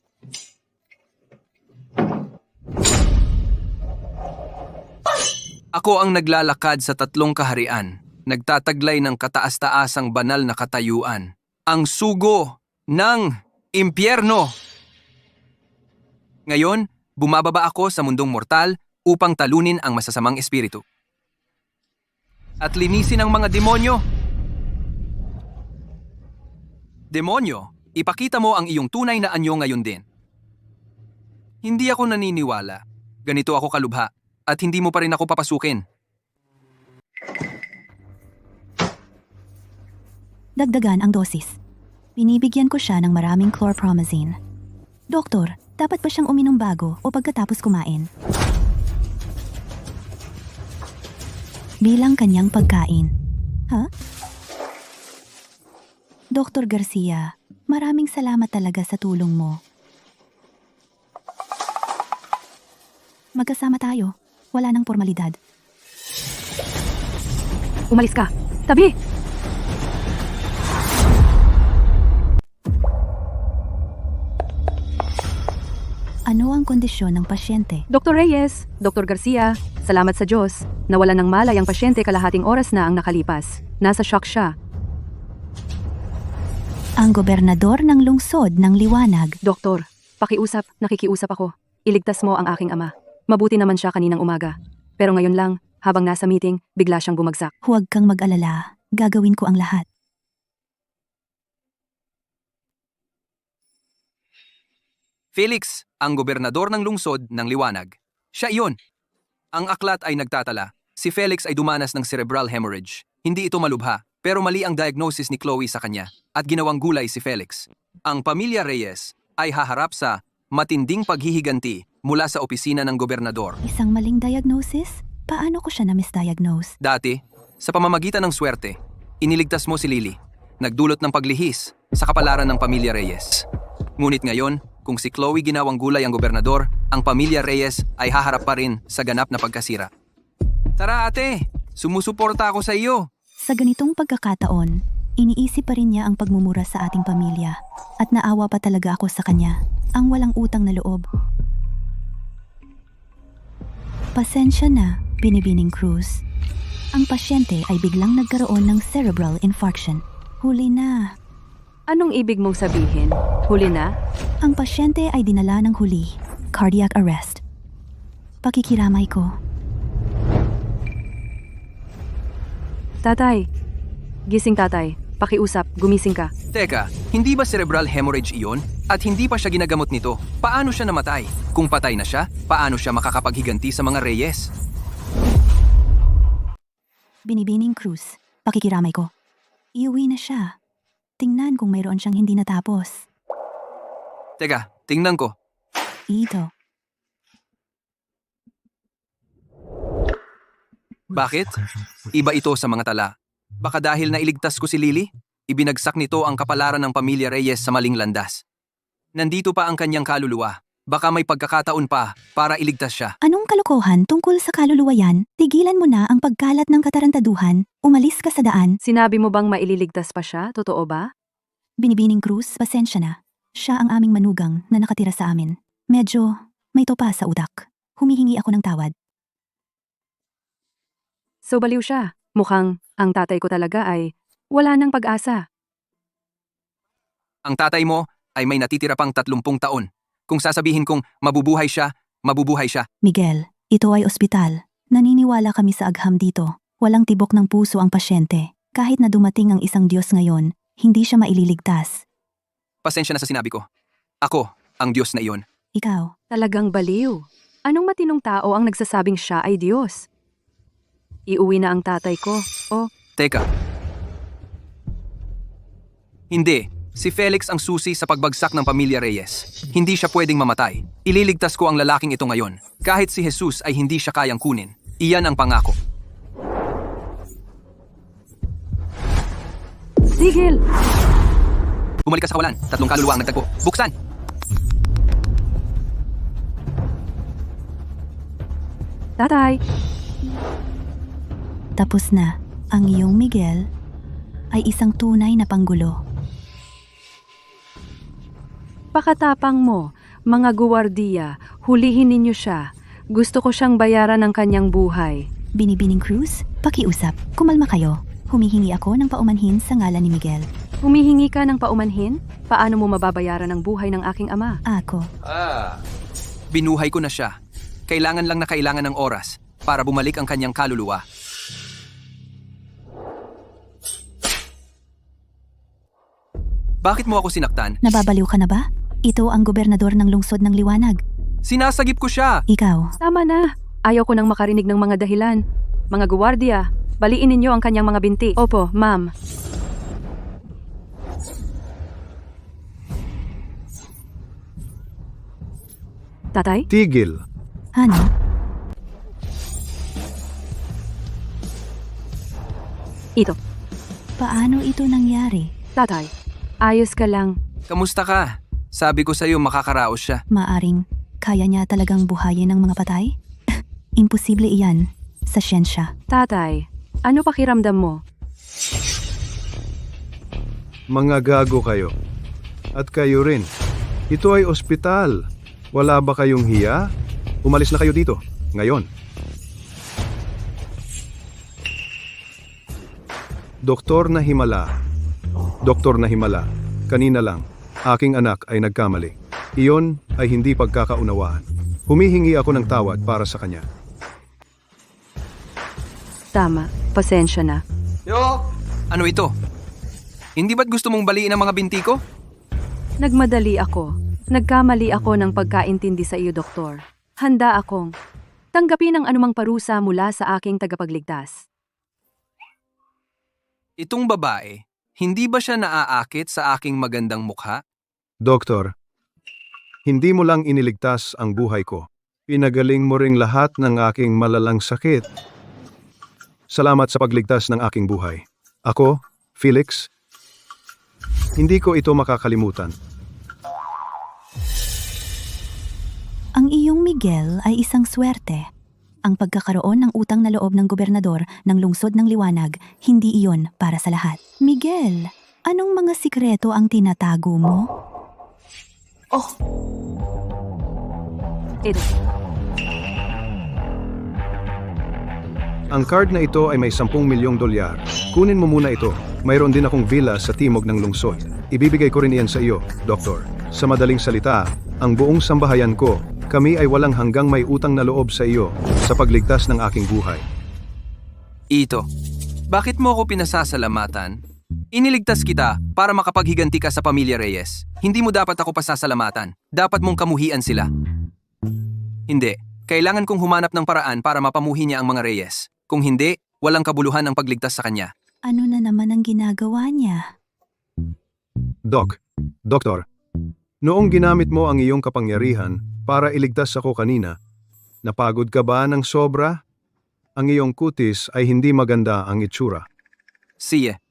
Ako ang naglalakad sa 3 kaharian, nagtataglay ng kataas-taasang banal na katayuan. Ang sugo ng impyerno. Ngayon, bumababa ako sa mundong mortal upang talunin ang masasamang espiritu. At linisin ang mga demonyo. Demonyo, ipakita mo ang iyong tunay na anyo ngayon din. Hindi ako naniniwala. Ganito ako kalubha. At hindi mo pa rin ako papasukin. Dagdagan ang dosis. Binibigyan ko siya ng maraming chlorpromazine. Doktor, dapat ba siyang uminom bago o pagkatapos kumain? Bilang kanyang pagkain. Ha? Dr. Garcia, maraming salamat talaga sa tulong mo. Magkasama tayo. Wala nang formalidad. Umalis ka. Tabi! Ano ang kondisyon ng pasyente? Dr. Reyes, Dr. Garcia, salamat sa Diyos. Nawala ng malay ang pasyente kalahating oras na ang nakalipas. Nasa shock siya. Ang gobernador ng lungsod ng Liwanag. Doktor, pakiusap, nakikiusap ako. Iligtas mo ang aking ama. Mabuti naman siya kaninang umaga. Pero ngayon lang, habang nasa meeting, bigla siyang bumagsak. Huwag kang mag-alala. Gagawin ko ang lahat. Felix, ang gobernador ng lungsod ng Liwanag. Siya iyon. Ang aklat ay nagtatala. Si Felix ay dumanas ng cerebral hemorrhage. Hindi ito malubha, pero mali ang diagnosis ni Chloe sa kanya at ginawang gulay si Felix. Ang pamilya Reyes ay haharap sa matinding paghihiganti mula sa opisina ng gobernador. Isang maling diagnosis? Paano ko siya na-misdiagnose? Dati, sa pamamagitan ng swerte, iniligtas mo si Lily. Nagdulot ng paglihis sa kapalaran ng pamilya Reyes. Ngunit ngayon, kung si Chloe ginawang gulay ang gobernador, ang pamilya Reyes ay haharap pa rin sa ganap na pagkasira. Tara ate, sumusuporta ako sa iyo. Sa ganitong pagkakataon, iniisip pa rin niya ang pagmumura sa ating pamilya at naawa pa talaga ako sa kanya, ang walang utang na loob. Pasensya na, Binibining Cruz. Ang pasyente ay biglang nagkaroon ng cerebral infarction. Huli na. Anong ibig mong sabihin? Huli na? Ang pasyente ay dinala ng huli. Cardiac arrest. Pakikiramay ko. Tatay. Gising tatay. Pakiusap, gumising ka. Teka, hindi ba cerebral hemorrhage iyon? At hindi pa siya ginagamot nito. Paano siya namatay? Kung patay na siya, paano siya makakapaghiganti sa mga Reyes? Binibining Cruz. Pakikiramay ko. Iuwi na siya. Tingnan kung mayroon siyang hindi natapos. Teka, tingnan ko. Ito. Bakit? Iba ito sa mga tala. Baka dahil nailigtas ko si Lily, ibinagsak nito ang kapalaran ng pamilya Reyes sa maling landas. Nandito pa ang kanyang kaluluwa. Baka may pagkakataon pa para iligtas siya. Anong kalokohan tungkol sa kaluluwa yan? Tigilan mo na ang pagkalat ng katarantaduhan. Umalis ka sa daan. Sinabi mo bang maililigtas pa siya? Totoo ba? Binibining Cruz, pasensya na. Siya ang aming manugang na nakatira sa amin. Medyo may topa sa utak. Humihingi ako ng tawad. So baliw siya. Mukhang ang tatay ko talaga ay wala ng pag-asa. Ang tatay mo ay may natitira pang 30 taon. Kung sasabihin kong mabubuhay siya, mabubuhay siya. Miguel, ito ay ospital. Naniniwala kami sa agham dito. Walang tibok ng puso ang pasyente. Kahit na dumating ang isang Diyos ngayon, hindi siya maililigtas. Pasensya na sa sinabi ko. Ako, ang Diyos na iyon. Ikaw, Talagang baliw. Anong matinong tao ang nagsasabing siya ay Diyos? Iuwi na ang tatay ko. O, Teka. Hindi. Si Felix ang susi sa pagbagsak ng pamilya Reyes. Hindi siya pwedeng mamatay. Ililigtas ko ang lalaking ito ngayon. Kahit si Jesus ay hindi siya kayang kunin. Iyan ang pangako. tigil! Bumalik ka sa kawalan. 3 kaluluwa ang nagtagpo. Buksan! Tatay! tapos na. Ang iyong Miguel ay isang tunay na panggulo. Pakatapang mo, mga guwardiya, hulihin ninyo siya. Gusto ko siyang bayaran ng kanyang buhay. Binibining Cruz, pakiusap. Kumalma kayo. Humihingi ako ng paumanhin sa ngalan ni Miguel. Humihingi ka ng paumanhin? Paano mo mababayaran ang buhay ng aking ama? Ako. Binuhay ko na siya. Kailangan lang na kailangan ng oras para bumalik ang kanyang kaluluwa. Bakit mo ako sinaktan? Nababaliw ka na ba? Ito ang gobernador ng lungsod ng Liwanag. Sinasagip ko siya! Ikaw. Tama na. Ayaw ko nang makarinig ng mga dahilan. Mga guwardiya, baliin ninyo ang kanyang mga binti. Opo, ma'am. Tatay? Tigil. Ano? Ito. Paano ito nangyari? Tatay, ayos ka lang. Kamusta ka? Sabi ko sa'yo makakaraos siya. Maaring kaya niya talagang buhayin ng mga patay? Imposible iyan sa siyensya. Tatay, ano pakiramdam mo? Mga gago kayo. At kayo rin. Ito ay ospital. Wala ba kayong hiya? Umalis na kayo dito. Ngayon. Doktor na Himala. Doktor na Himala. Kanina lang, aking anak ay nagkamali. Iyon ay hindi pagkakaunawaan. Humihingi ako ng tawad para sa kanya. Tama, pasensya na. Ano ito? Hindi ba't gusto mong baliin ang mga binti ko? Nagmadali ako. Nagkamali ako ng pagkaintindi sa iyo, doktor. Handa akong tanggapin ang anumang parusa mula sa aking tagapagligtas. Itong babae, hindi ba siya naaakit sa aking magandang mukha? Doktor, hindi mo lang iniligtas ang buhay ko. Pinagaling mo ring lahat ng aking malalang sakit. Salamat sa pagligtas ng aking buhay. Ako, Felix, hindi ko ito makakalimutan. Ang iyong Miguel ay isang swerte. Ang pagkakaroon ng utang na loob ng gobernador ng lungsod ng Liwanag, hindi iyon para sa lahat. Miguel, anong mga sikreto ang tinatago mo? Ito. Ang card na ito ay may 10 milyong dolyar. Kunin mo muna ito. Mayroon din akong villa sa timog ng lungsod. Ibibigay ko rin iyan sa iyo, Doktor. Sa madaling salita, ang buong sambahayan ko, kami ay walang hanggang may utang na loob sa iyo sa pagligtas ng aking buhay. Ito, bakit mo ako pinasasalamatan? Iniligtas kita para makapaghiganti ka sa pamilya Reyes. Hindi mo dapat ako pasasalamatan. Dapat mong kamuhian sila. Hindi. Kailangan kong humanap ng paraan para mapamuhi niya ang mga Reyes. Kung hindi, walang kabuluhan ang pagligtas sa kanya. Ano na naman ang ginagawa niya? Doktor, noong ginamit mo ang iyong kapangyarihan para iligtas ako kanina, napagod ka ba ng sobra? Ang iyong kutis ay hindi maganda ang itsura. Siye.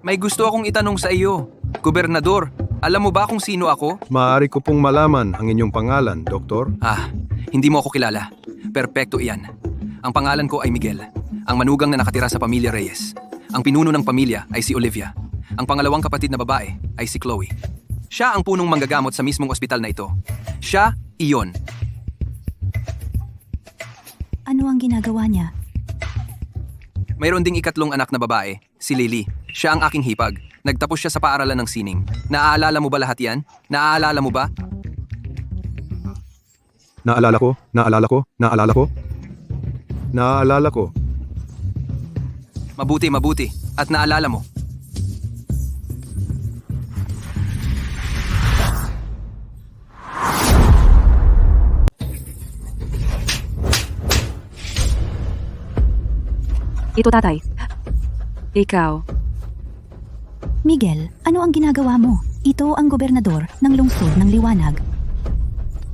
May gusto akong itanong sa iyo. Gobernador, alam mo ba kung sino ako? Maaari ko pong malaman ang inyong pangalan, Doktor? Hindi mo ako kilala. Perpekto iyan. Ang pangalan ko ay Miguel. Ang manugang na nakatira sa pamilya Reyes. Ang pinuno ng pamilya ay si Olivia. Ang pangalawang kapatid na babae ay si Chloe. Siya ang punong manggagamot sa mismong ospital na ito. Siya, iyon. Ano ang ginagawa niya? Mayroon ding ikatlong anak na babae, si Lily. Siya ang aking hipag. Nagtapos siya sa paaralan ng sining. Naaalala mo ba lahat yan? Naaalala mo ba? Naalala ko. Mabuti. At naalala mo. Ito tatay. Ikaw. Miguel, ano ang ginagawa mo? Ito ang gobernador ng lungsod ng Liwanag.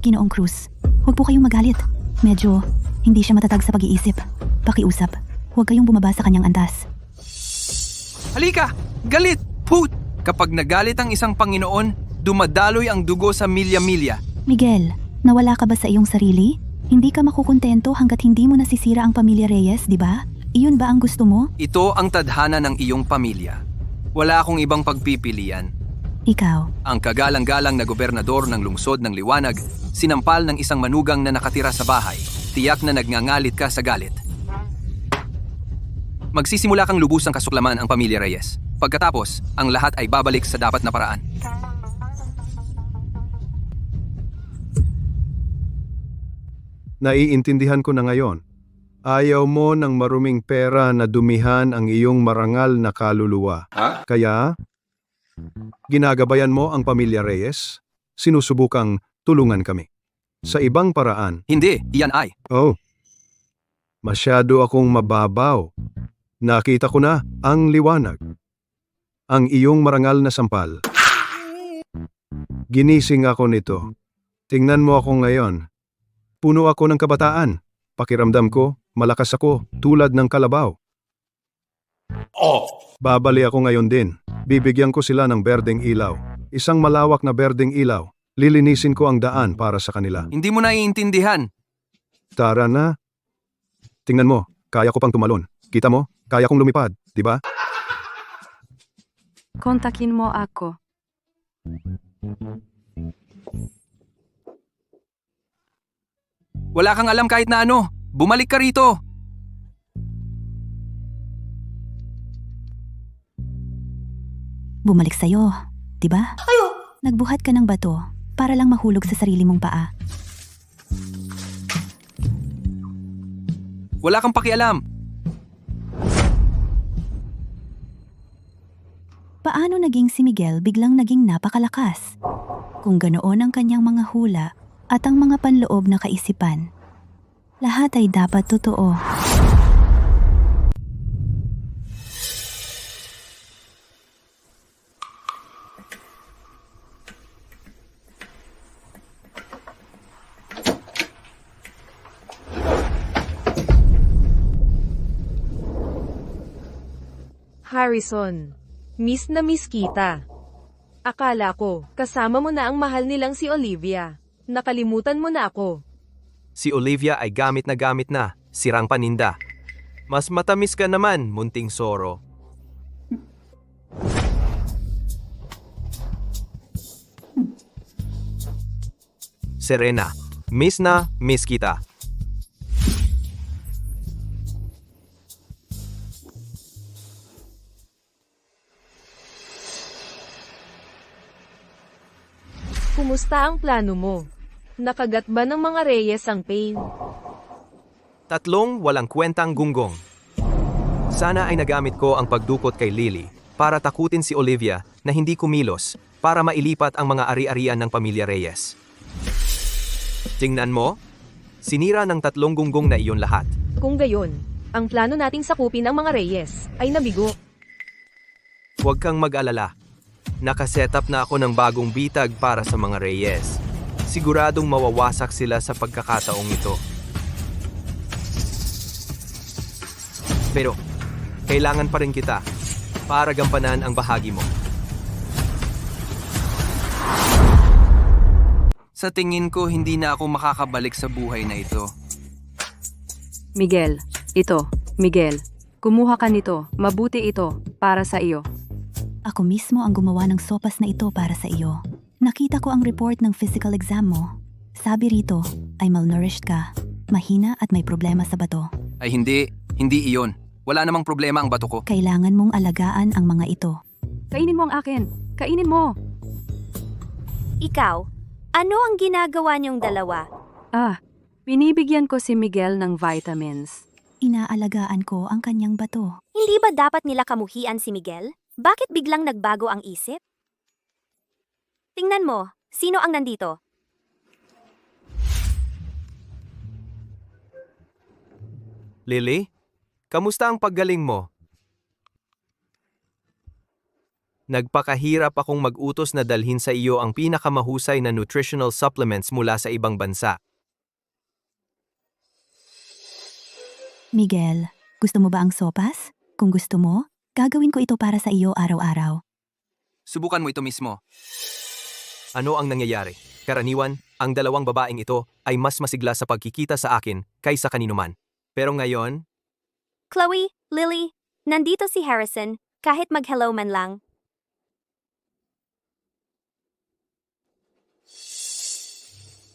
Ginoong Cruz, huwag po kayong magalit. Medyo hindi siya matatag sa pag-iisip. Pakiusap, huwag kayong bumaba sa kanyang antas. Halika! Galit! Put! Kapag nagalit ang isang Panginoon, dumadaloy ang dugo sa milya-milya. Miguel, nawala ka ba sa iyong sarili? Hindi ka makukontento hanggat hindi mo nasisira ang pamilya Reyes, di ba? Iyon ba ang gusto mo? Ito ang tadhana ng iyong pamilya. Wala akong ibang pagpipilian. Ikaw, Ang kagalang-galang na gobernador ng lungsod ng Liwanag, sinampal ng isang manugang na nakatira sa bahay. Tiyak na nagngangalit ka sa galit. Magsisimula kang lubusang kasuklaman ang pamilya Reyes. Pagkatapos, ang lahat ay babalik sa dapat na paraan. Naiintindihan ko na ngayon. Ayaw mo ng maruming pera na dumihan ang iyong marangal na kaluluwa. Kaya, ginagabayan mo ang pamilya Reyes? Sinusubukang tulungan kami. Sa ibang paraan. Hindi, iyan ay. Oh, masyado akong mababaw. Nakita ko na ang liwanag. Ang iyong marangal na sampal. Ginising ako nito. Tingnan mo ako ngayon. Puno ako ng kabataan. Pakiramdam ko, malakas ako, tulad ng kalabaw. Babali ako ngayon din. Bibigyan ko sila ng berdeng ilaw. Isang malawak na berdeng ilaw. Lilinisin ko ang daan para sa kanila. Hindi mo naiintindihan. Tara na. Tingnan mo, kaya ko pang tumalon. Kita mo, kaya kong lumipad, di ba? Kontakin mo ako. Wala kang alam kahit na ano. Bumalik ka rito. bumalik sa'yo, di ba? Nagbuhat ka ng bato para lang mahulog sa sarili mong paa. Wala kang pakialam. Paano naging si Miguel biglang naging napakalakas? Kung ganoon ang kanyang mga hula at ang mga panloob na kaisipan, lahat ay dapat totoo. Harrison, miss na miss kita. Akala ko, kasama mo na ang mahal nilang si Olivia. Nakalimutan mo na ako. Si Olivia ay gamit na, sirang paninda. Mas matamis ka naman, munting soro. Serena, miss na miss kita. Kumusta ang plano mo? Nakagat ba ng mga Reyes ang pain? 3 walang kwentang gunggong. Sana ay nagamit ko ang pagdukot kay Lily para takutin si Olivia na hindi kumilos para mailipat ang mga ari-arian ng pamilya Reyes. Tingnan mo, sinira ng 3 gunggong na iyon lahat. Kung gayon, Ang plano nating sakupin ang mga Reyes ay nabigo. Huwag kang mag-alala. Nakasetup na ako ng bagong bitag para sa mga Reyes. Siguradong mawawasak sila sa pagkakataong ito. Pero, kailangan pa rin kita para gampanan ang bahagi mo. Sa tingin ko, hindi na ako makakabalik sa buhay na ito. Miguel, ito, Miguel. Kumuha ka nito, mabuti ito, para sa iyo. Ako mismo ang gumawa ng sopas na ito para sa iyo. Nakita ko ang report ng physical exam mo. Sabi rito ay malnourished ka, mahina at may problema sa bato. Ay hindi iyon. Wala namang problema ang bato ko. Kailangan mong alagaan ang mga ito. Kainin mo ang akin. Kainin mo. Ikaw, ano ang ginagawa niyong dalawa? Binibigyan ko si Miguel ng vitamins. Inaalagaan ko ang kanyang bato. Hindi ba dapat nila kamuhian si Miguel? Bakit biglang nagbago ang isip? Tingnan mo, sino ang nandito? Lily, kamusta ang paggaling mo? Nagpakahirap akong mag-utos na dalhin sa iyo ang pinakamahusay na nutritional supplements mula sa ibang bansa. Miguel, gusto mo ba ang sopas? Kung gusto mo, gagawin ko ito para sa iyo araw-araw. Subukan mo ito mismo. Ano ang nangyayari? Karaniwan, ang dalawang babaeng ito ay mas masigla sa pagkikita sa akin kaysa kaninuman. Pero ngayon, Chloe, Lily, nandito si Harrison, kahit mag-hello man lang.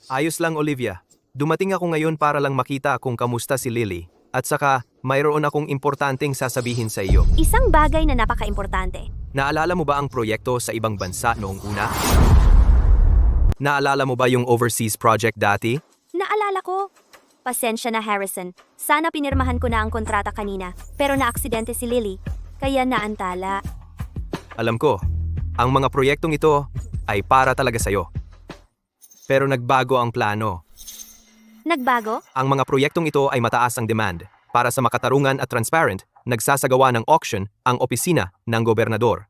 ayos lang Olivia. Dumating ako ngayon para lang makita kung kamusta si Lily. At saka, mayroon akong importanteng sasabihin sa iyo. Isang bagay na napaka-importante. Naalala mo ba ang proyekto sa ibang bansa noong una? Naalala mo ba yung overseas project dati? Naalala ko. Pasensya na, Harrison. Sana pinirmahan ko na ang kontrata kanina, pero naaksidente si Lily, kaya naantala. Alam ko, ang mga proyektong ito ay para talaga sa'yo. Pero nagbago ang plano. Nagbago? Ang mga proyektong ito ay mataas ang demand. Para sa makatarungan at transparent, nagsasagawa ng auction ang opisina ng gobernador.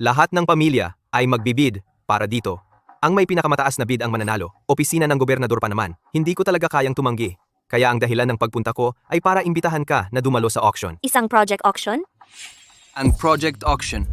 Lahat ng pamilya ay magbibid para dito. Ang may pinakamataas na bid ang mananalo, opisina ng gobernador pa naman. Hindi ko talaga kayang tumanggi. Kaya ang dahilan ng pagpunta ko ay para imbitahan ka na dumalo sa auction. Isang project auction? Ang project auction.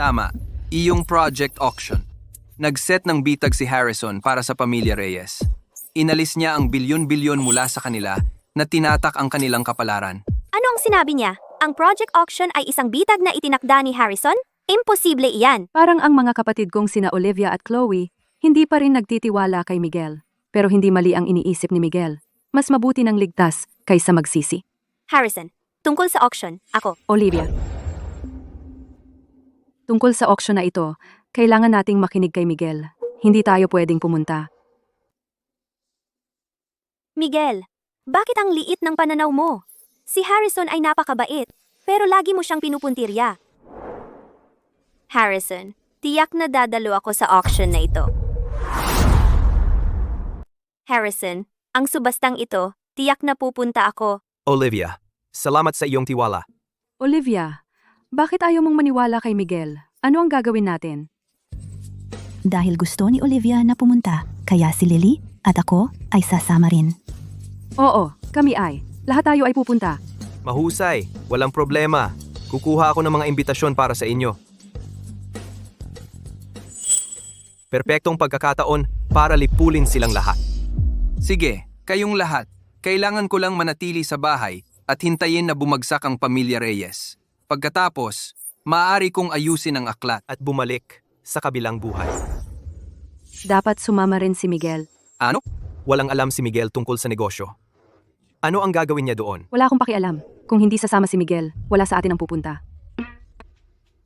Tama, iyong project auction. Nag-set ng bitag si Harrison para sa pamilya Reyes. Inalis niya ang bilyon-bilyon mula sa kanila na tinatak ang kanilang kapalaran. Ano ang sinabi niya? Ang project auction ay isang bitag na itinakda ni Harrison? Imposible iyan. Parang ang mga kapatid kong sina Olivia at Chloe, hindi pa rin nagtitiwala kay Miguel. Pero hindi mali ang iniisip ni Miguel. Mas mabuti ng ligtas kaysa magsisi. Harrison, tungkol sa auction, ako. Olivia. Tungkol sa auction na ito, kailangan nating makinig kay Miguel. Hindi tayo pwedeng pumunta. Miguel, bakit ang liit ng pananaw mo? Si Harrison ay napakabait, pero lagi mo siyang pinupuntirya. Harrison, tiyak na dadalo ako sa auction na ito. Harrison, ang subastang ito, tiyak na pupunta ako. Olivia, salamat sa iyong tiwala. Olivia, bakit ayaw mong maniwala kay Miguel? Ano ang gagawin natin? Dahil gusto ni Olivia na pumunta, kaya si Lily at ako ay sasama rin. Oo, kami ay. Lahat tayo ay pupunta. Mahusay, walang problema. Kukuha ako ng mga imbitasyon para sa inyo. Perpektong pagkakataon para lipulin silang lahat. Sige, kayong lahat. Kailangan ko lang manatili sa bahay at hintayin na bumagsak ang pamilya Reyes. Pagkatapos, maaari kong ayusin ang aklat. At bumalik sa kabilang buhay. Dapat sumama rin si Miguel. Ano? Walang alam si Miguel tungkol sa negosyo. Ano ang gagawin niya doon? Wala akong pakialam. Kung hindi sasama si Miguel, wala sa atin ang pupunta.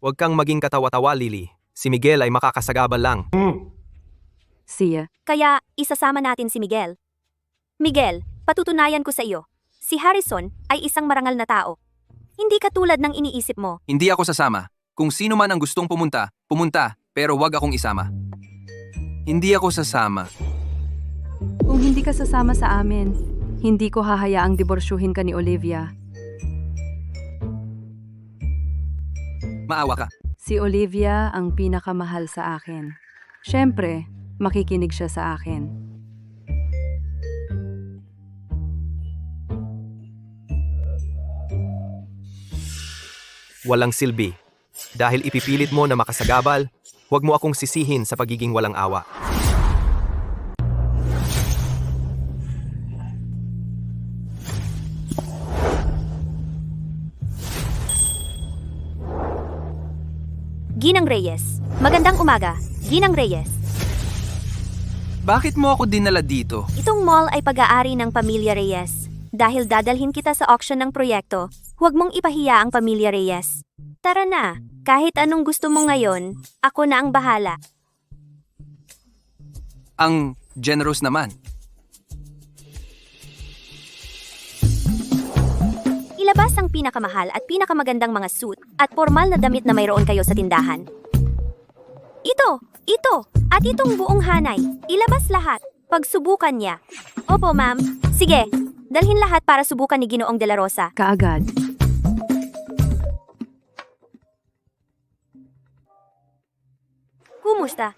Huwag kang maging katawa-tawa, Lily. Si Miguel ay makakasagabal lang. Siya. Kaya, isasama natin si Miguel. Miguel, patutunayan ko sa iyo. Si Harrison ay isang marangal na tao. Hindi katulad ng iniisip mo. Hindi ako sasama. Kung sino man ang gustong pumunta, pumunta, pero wag akong isama. Hindi ako sasama. Kung hindi ka sasama sa amin, hindi ko hahayaang diborsyuhin ka ni Olivia. Maawa ka. Si Olivia ang pinakamahal sa akin. Siyempre, makikinig siya sa akin. Walang silbi. Dahil ipipilit mo na makasagabal, huwag mo akong sisihin sa pagiging walang awa. Ginang Reyes. Magandang umaga, Ginang Reyes. Bakit mo ako dinala dito? Itong mall ay pag-aari ng Pamilya Reyes. Dahil dadalhin kita sa auction ng proyekto, huwag mong ipahiya ang Pamilya Reyes. Tara na, kahit anong gusto mo ngayon, ako na ang bahala. Ang generous naman. Ilabas ang pinakamahal at pinakamagandang mga suit at formal na damit na mayroon kayo sa tindahan. Ito, at itong buong hanay. Ilabas lahat. Pagsubukan niya. Opo, ma'am. Sige, dalhin lahat para subukan ni Ginoong De La Rosa. Kaagad. Kumusta?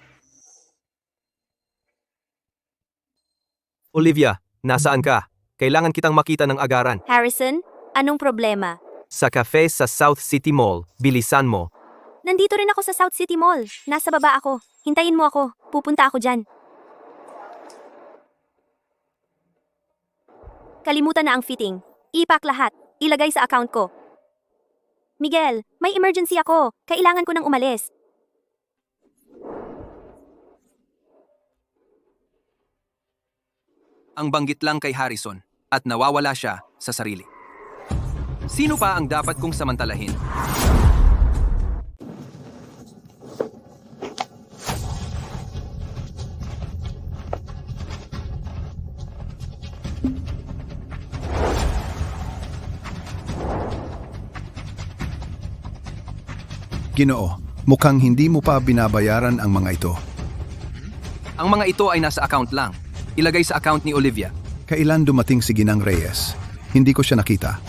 Olivia, nasaan ka? Kailangan kitang makita ng agaran. Harrison, anong problema? Sa cafe sa South City Mall, bilisan mo. Nandito rin ako sa South City Mall. Nasa baba ako. Hintayin mo ako. Pupunta ako dyan. Kalimutan na ang fitting. Ipak lahat. Ilagay sa account ko. Miguel, may emergency ako. Kailangan ko nang umalis. Ang banggit lang kay Harrison at nawawala siya sa sarili. Sino pa ang dapat kong samantalahin? Ginoo, mukhang hindi mo pa binabayaran ang mga ito. Ang mga ito ay nasa account lang. Ilagay sa account ni Olivia. Kailan dumating si Ginang Reyes? Hindi ko siya nakita.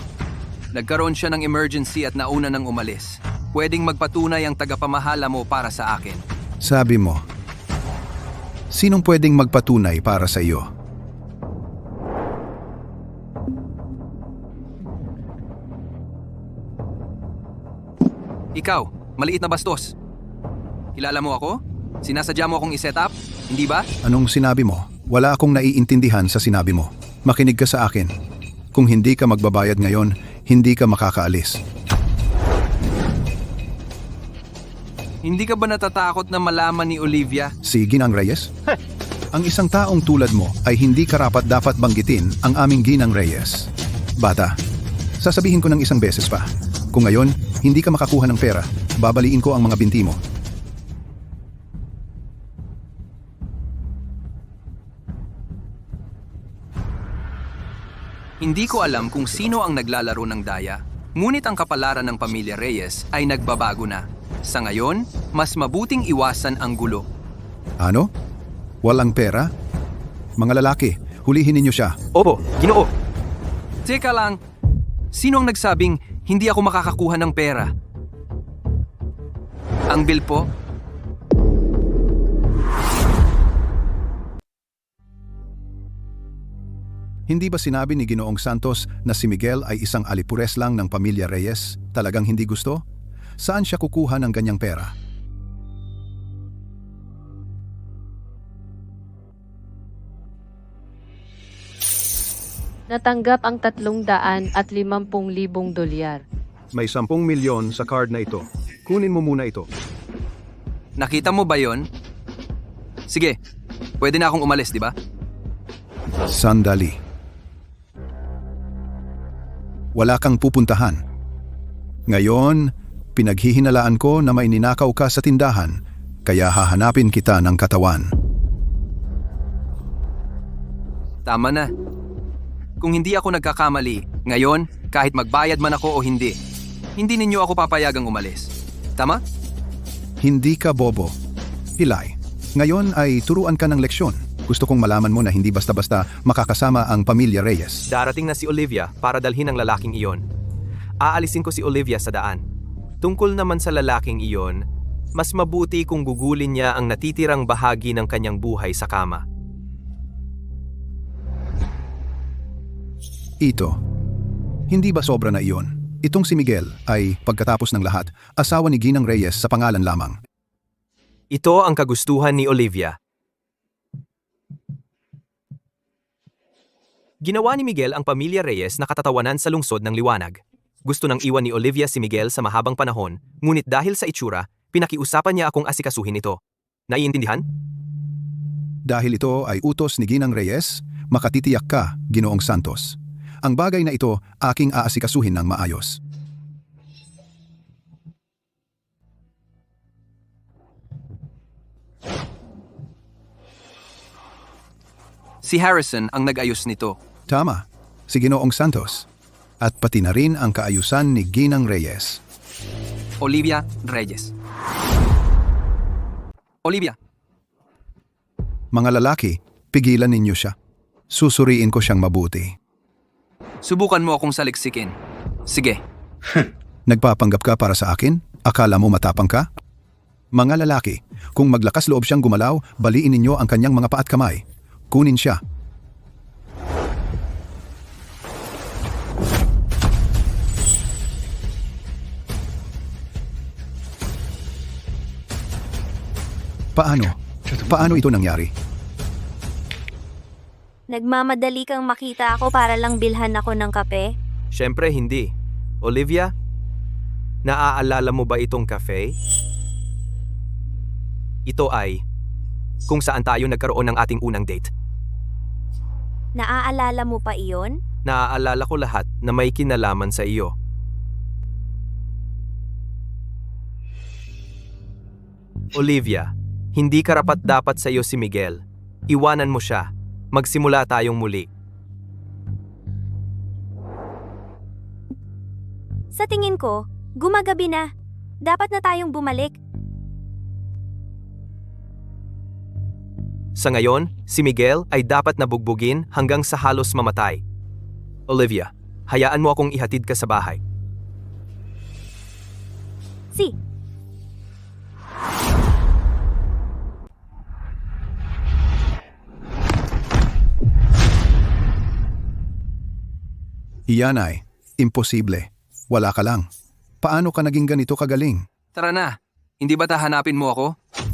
Nagkaroon siya ng emergency at nauna nang umalis. Pwedeng magpatunay ang tagapamahala mo para sa akin. Sabi mo, sinong pwedeng magpatunay para sa iyo? Ikaw, maliit na bastos. Kilala mo ako? Sinasadya mo akong i-set up? Hindi ba? Anong sinabi mo? Wala akong naiintindihan sa sinabi mo. Makinig ka sa akin. Kung hindi ka magbabayad ngayon, hindi ka makakaalis. Hindi ka ba natatakot na malaman ni Olivia? Si Ginang Reyes? Ang isang taong tulad mo ay hindi karapat-dapat banggitin ang aming Ginang Reyes. Bata, sasabihin ko ng isang beses pa. Kung ngayon, hindi ka makakuha ng pera, babaliin ko ang mga binti mo. Hindi ko alam kung sino ang naglalaro ng daya, ngunit ang kapalaran ng Pamilya Reyes ay nagbabago na. Sa ngayon, mas mabuting iwasan ang gulo. Ano? Walang pera? Mga lalaki, hulihin ninyo siya. Opo, Ginoo. Teka lang, sino ang nagsabing hindi ako makakakuha ng pera? Ang bill po? Hindi ba sinabi ni Ginoong Santos na si Miguel ay isang alipures lang ng Pamilya Reyes? Talagang hindi gusto? Saan siya kukuha ng ganyang pera? Natanggap ang 350,000 dolyar. May 10 milyon sa card na ito. Kunin mo muna ito. Nakita mo ba yon? Sige, pwede na akong umalis, di ba? Sandali. Wala kang pupuntahan. Ngayon, pinaghihinalaan ko na may ninakaw ka sa tindahan, kaya hahanapin kita ng katawan. Tama na. Kung hindi ako nagkakamali, ngayon, kahit magbayad man ako o hindi ninyo ako papayagang umalis. Tama? Hindi ka bobo. Hilay, ngayon ay turuan ka ng leksyon. Gusto kong malaman mo na hindi basta-basta makakasama ang Pamilya Reyes. Darating na si Olivia para dalhin ang lalaking iyon. Aalisin ko si Olivia sa daan. Tungkol naman sa lalaking iyon, mas mabuti kung gugulin niya ang natitirang bahagi ng kanyang buhay sa kama. Ito. Hindi ba sobra na iyon? Itong si Miguel ay, pagkatapos ng lahat, asawa ni Ginang Reyes sa pangalan lamang. Ito ang kagustuhan ni Olivia. Ginawa ni Miguel ang pamilya Reyes na katatawanan sa lungsod ng Liwanag. Gusto nang iwan ni Olivia si Miguel sa mahabang panahon, ngunit dahil sa itsura, pinakiusapan niya akong asikasuhin ito. Naiintindihan? Dahil ito ay utos ni Ginang Reyes, makatitiyak ka, Ginoong Santos. Ang bagay na ito, aking aasikasuhin ng maayos. Si Harrison ang nag-ayos nito. Tama, si Ginoong Santos. At pati na rin ang kaayusan ni Ginang Reyes. Olivia Reyes. Olivia, Mga lalaki, pigilan ninyo siya. Susuriin ko siyang mabuti. subukan mo akong saliksikin. Sige. Nagpapanggap ka para sa akin? Akala mo matapang ka? Mga lalaki, kung maglakas loob siyang gumalaw, baliin ninyo ang kanyang mga paa at kamay. Kunin siya. Paano? Paano ito nangyari? Nagmamadali kang makita ako para lang bilhan ako ng kape? Siyempre hindi. Olivia, naaalala mo ba itong cafe? Ito ay kung saan tayo nagkaroon ng ating unang date. Naaalala mo pa iyon? Naaalala ko lahat na may kinalaman sa iyo. Olivia, hindi karapat-dapat sa iyo si Miguel. Iwanan mo siya. Magsimula tayong muli. Sa tingin ko, gumagabi na. Dapat na tayong bumalik. Sa ngayon, si Miguel ay dapat nabugbugin hanggang sa halos mamatay. Olivia, hayaan mo akong ihatid ka sa bahay. Si, Iyan ay, imposible. Wala ka lang. Paano ka naging ganito kagaling? Tara na. Hindi ba hahanapin mo ako?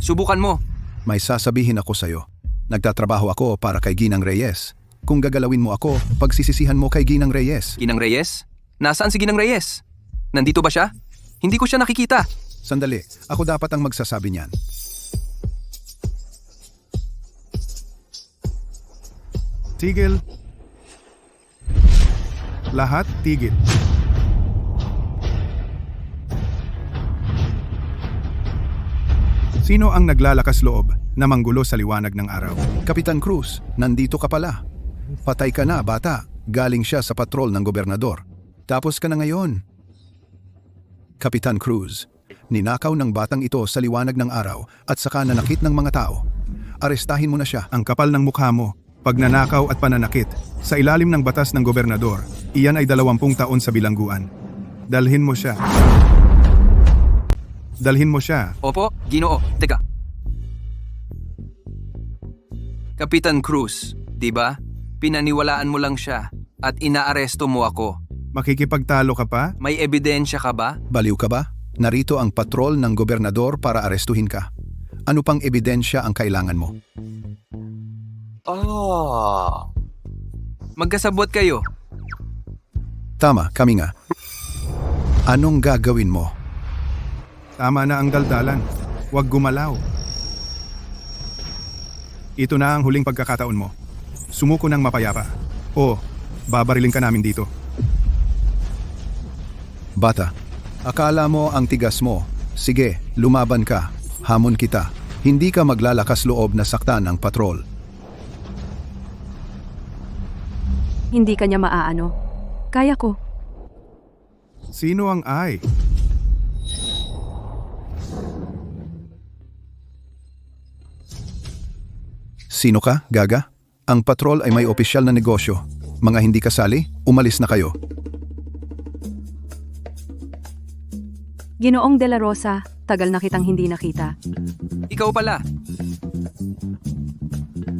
Subukan mo. May sasabihin ako sa'yo. Nagtatrabaho ako para kay Ginang Reyes. Kung gagalawin mo ako, pagsisisihan mo kay Ginang Reyes. Ginang Reyes? Nasaan si Ginang Reyes? Nandito ba siya? Hindi ko siya nakikita. Sandali, ako dapat ang magsasabi niyan. Tigil. Lahat tigil. Sino ang naglalakas loob na manggulo sa liwanag ng araw? Kapitan Cruz, nandito ka pala. Patay ka na, bata. Galing siya sa patrol ng gobernador. Tapos ka na ngayon. Kapitan Cruz, ninakaw ng batang ito sa liwanag ng araw at saka nanakit ng mga tao. Arestahin mo na siya. Ang kapal ng mukha mo, pagnanakaw at pananakit. Sa ilalim ng batas ng gobernador, iyan ay 20 taon sa bilangguan. Dalhin mo siya. Dalhin mo siya. Opo, Ginoo. Teka. Kapitan Cruz, di ba? Pinaniwalaan mo lang siya at inaaresto mo ako. Makikipagtalo ka pa? May ebidensya ka ba? Baliw ka ba? Narito ang patrol ng gobernador para arestuhin ka. Ano pang ebidensya ang kailangan mo? Magkasabot kayo. Tama, kami nga. Anong gagawin mo? Tama na ang daldalan. Huwag gumalaw. Ito na ang huling pagkakataon mo. Sumuko ng mapayapa. O, babariling ka namin dito. Bata, akala mo ang tigas mo. Sige, lumaban ka. Hamon kita. Hindi ka maglalakas loob na saktan ang patrol. Hindi kanya maaano. Kaya ko. Sino ang ay? Sino ka, Gaga? Ang patrol ay may opisyal na negosyo. Mga hindi kasali, umalis na kayo. Ginoong De La Rosa, tagal na kitang hindi nakita. Ikaw pala.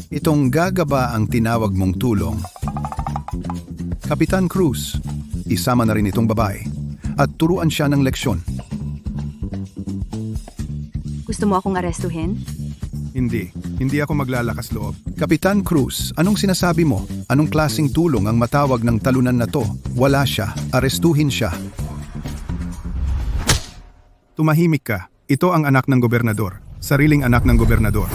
Itong gagaba ang tinawag mong tulong. Kapitan Cruz, isama na rin itong babae at turuan siya ng leksyon. Gusto mo akong arestuhin? Hindi ako maglalakas loob. Kapitan Cruz, anong sinasabi mo? Anong klaseng tulong ang matawag ng talunan na to? Wala siya, arestuhin siya. Tumahimik ka. Ito ang anak ng gobernador. Sariling anak ng gobernador.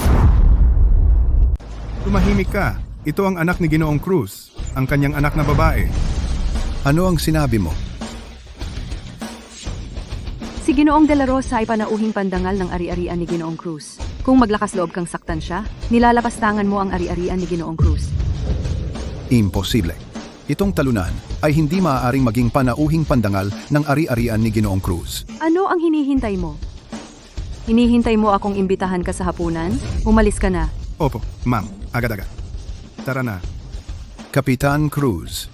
Tumahimik ka. Ito ang anak ni Ginoong Cruz, ang kanyang anak na babae. Ano ang sinabi mo? Si Ginoong De La Rosa ay panauhing pandangal ng ari-arian ni Ginoong Cruz. Kung maglakas loob kang saktan siya, nilalapastangan mo ang ari-arian ni Ginoong Cruz. Imposible. Itong talunan ay hindi maaaring maging panauhing pandangal ng ari-arian ni Ginoong Cruz. Ano ang hinihintay mo? Hinihintay mo akong imbitahan ka sa hapunan? Umalis ka na. Opo, ma'am. Agad-agad. Tara na. Kapitan Cruz.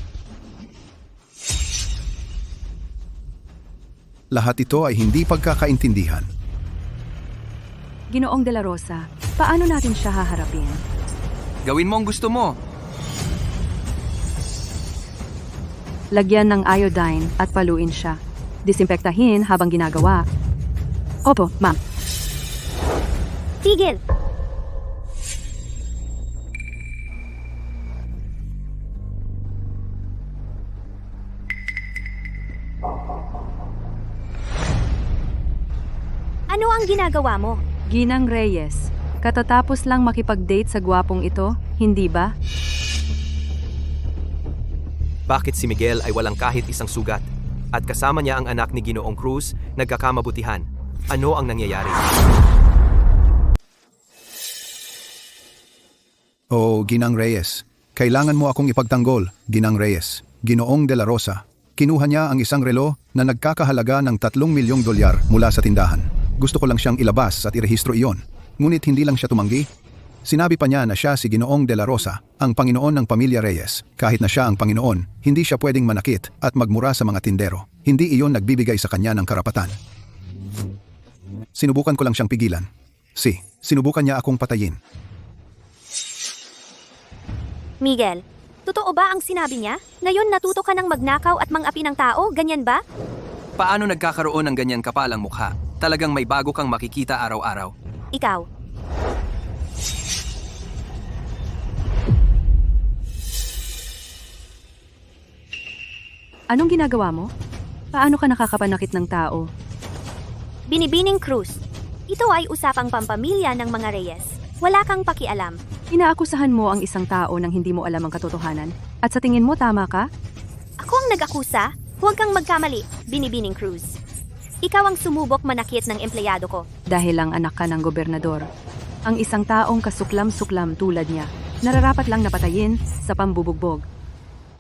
Lahat ito ay hindi pagkakaintindihan. Ginoong De La Rosa, paano natin siya haharapin? Gawin mo ang gusto mo. Lagyan ng iodine at paluin siya. Disinfektahin habang ginagawa. Opo, ma'am. Tigil! Ano ang ginagawa mo? Ginang Reyes, katatapos lang makipag-date sa gwapong ito, hindi ba? Bakit si Miguel ay walang kahit isang sugat? At kasama niya ang anak ni Ginoong Cruz, nagkakamabutihan. Ano ang nangyayari? O Ginang Reyes, kailangan mo akong ipagtanggol, Ginang Reyes. Ginoong De La Rosa. Kinuha niya ang isang relo na nagkakahalaga ng 3 milyong dolyar mula sa tindahan. Gusto ko lang siyang ilabas at irehistro iyon. Ngunit hindi lang siya tumanggi. Sinabi pa niya na siya si Ginoong De La Rosa, ang Panginoon ng Pamilya Reyes. Kahit na siya ang Panginoon, hindi siya pwedeng manakit at magmura sa mga tindero. Hindi iyon nagbibigay sa kanya ng karapatan. Sinubukan ko lang siyang pigilan. Sinubukan niya akong patayin. Miguel, totoo ba ang sinabi niya? Ngayon natuto ka ng magnakaw at mang-api ng tao, ganyan ba? Paano nagkakaroon ng ganyan kapalang mukha? Talagang may bago kang makikita araw-araw. Ikaw. Anong ginagawa mo? Paano ka nakakapanakit ng tao? Binibining Cruz. Ito ay usapang pampamilya ng mga Reyes. Wala kang pakialam. Inaakusahan mo ang isang tao nang hindi mo alam ang katotohanan. At sa tingin mo tama ka? Ako ang nag-akusa? Huwag kang magkamali, Binibining Cruz. Ikaw ang sumubok manakit ng empleyado ko. Dahil lang anak ka ng gobernador. Ang isang taong kasuklam-suklam tulad niya, nararapat lang napatayin sa pambubugbog.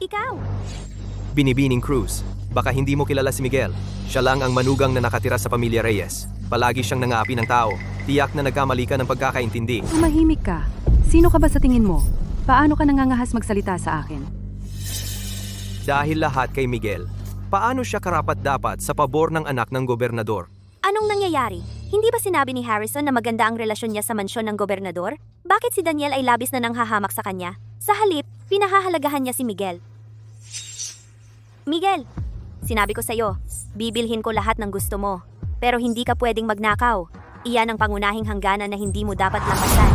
Ikaw! Binibining Cruz, baka hindi mo kilala si Miguel. Siya lang ang manugang na nakatira sa Pamilya Reyes. Palagi siyang nangaapi ng tao. Tiyak na nagkamali ka ng pagkakaintindi. Tumahimik ka. Sino ka ba sa tingin mo? Paano ka nangangahas magsalita sa akin? Dahil lahat kay Miguel, paano siya karapat-dapat sa pabor ng anak ng gobernador? Anong nangyayari? Hindi ba sinabi ni Harrison na maganda ang relasyon niya sa mansyon ng gobernador? Bakit si Daniel ay labis na nanghahamak sa kanya? Sa halip, pinahahalagahan niya si Miguel. Miguel, sinabi ko sa'yo, bibilhin ko lahat ng gusto mo. Pero hindi ka pwedeng magnakaw. Iyan ang pangunahing hangganan na hindi mo dapat lampasan.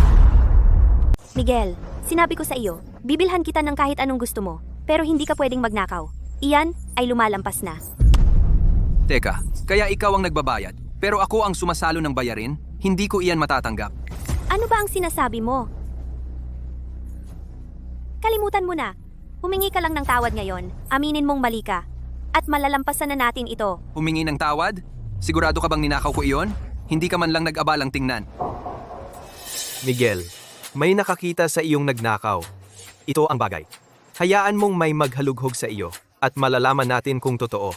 Miguel, sinabi ko sa iyo, bibilhan kita ng kahit anong gusto mo. Pero hindi ka pwedeng magnakaw. Iyan ay lumalampas na. Teka, kaya ikaw ang nagbabayad, pero ako ang sumasalo ng bayarin? Hindi ko iyan matatanggap. Ano ba ang sinasabi mo? Kalimutan mo na. Humingi ka lang ng tawad ngayon. Aminin mong mali ka. At malalampasan na natin ito. Humingi ng tawad? Sigurado ka bang ninakaw ko iyon? Hindi ka man lang nag-abalang tingnan. Miguel, may nakakita sa iyong nagnakaw. Ito ang bagay. Hayaan mong may maghalughog sa iyo at malalaman natin kung totoo.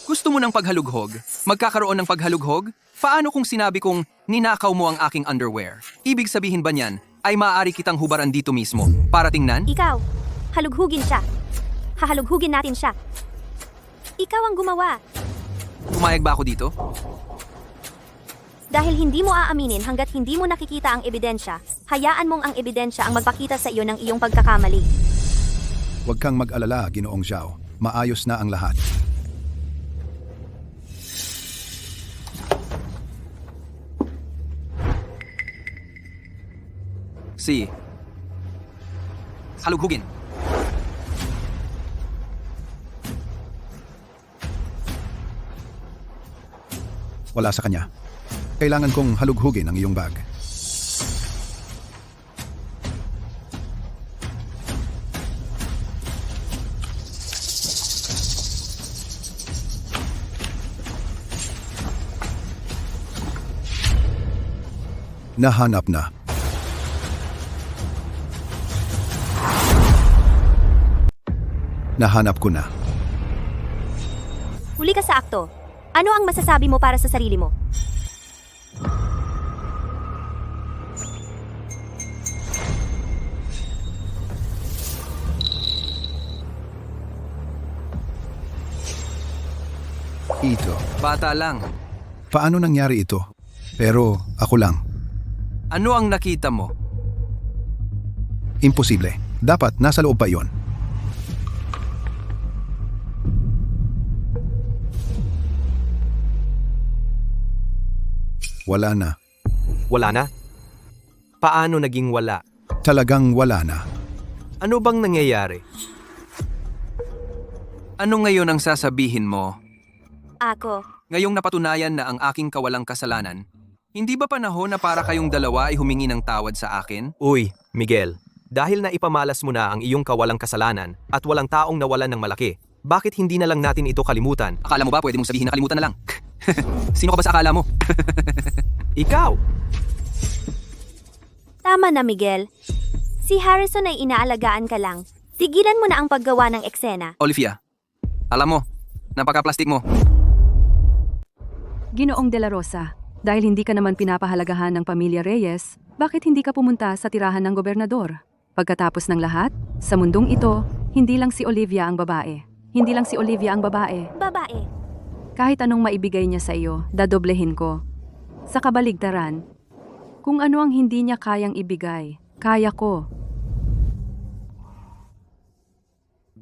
Gusto mo ng paghalughog? Magkakaroon ng paghalughog? Paano kung sinabi kong ninakaw mo ang aking underwear? Ibig sabihin ba niyan ay maaari kitang hubaran dito mismo para tingnan? Ikaw, halughugin siya. Hahalughugin natin siya. Ikaw ang gumawa. Pumayag ba ako dito? Dahil hindi mo aaminin hanggat hindi mo nakikita ang ebidensya, hayaan mong ang ebidensya ang magpakita sa iyo ng iyong pagkakamali. Huwag kang mag-alala, Ginoong Zhao. Maayos na ang lahat. Si... Halughugin. Wala sa kanya. Kailangan kong halughugin ang iyong bag. Nahanap na. Nahanap ko na. Huli ka sa akto. Ano ang masasabi mo para sa sarili mo? Ito. Bata lang. Paano nangyari ito? Pero ako lang. Ano ang nakita mo? Imposible. Dapat nasa loob pa iyon. Wala na. Wala na? Paano naging wala? Talagang wala na. Ano bang nangyayari? Ano ngayon ang sasabihin mo? Ako. Ngayong napatunayan na ang aking kawalang kasalanan, hindi ba panahon na para kayong dalawa ay humingi ng tawad sa akin? Uy, Miguel, dahil na ipamalas mo na ang iyong kawalang kasalanan at walang taong nawalan ng malaki, bakit hindi na lang natin ito kalimutan? Akala mo ba pwede mong sabihin na kalimutan na lang? Sino ka ba sa akala mo? Ikaw! Tama na, Miguel. Si Harrison ay inaalagaan ka lang. Tigilan mo na ang paggawa ng eksena. Olivia, alam mo, napaka-plastic mo. Ginoong De La Rosa, dahil hindi ka naman pinapahalagahan ng pamilya Reyes, bakit hindi ka pumunta sa tirahan ng gobernador? Pagkatapos ng lahat, sa mundong ito, hindi lang si Olivia ang babae. Hindi lang si Olivia ang babae. Babae. Kahit anong maibigay niya sa iyo, dadoblehin ko. Sa kabaligtaran, kung ano ang hindi niya kayang ibigay, kaya ko.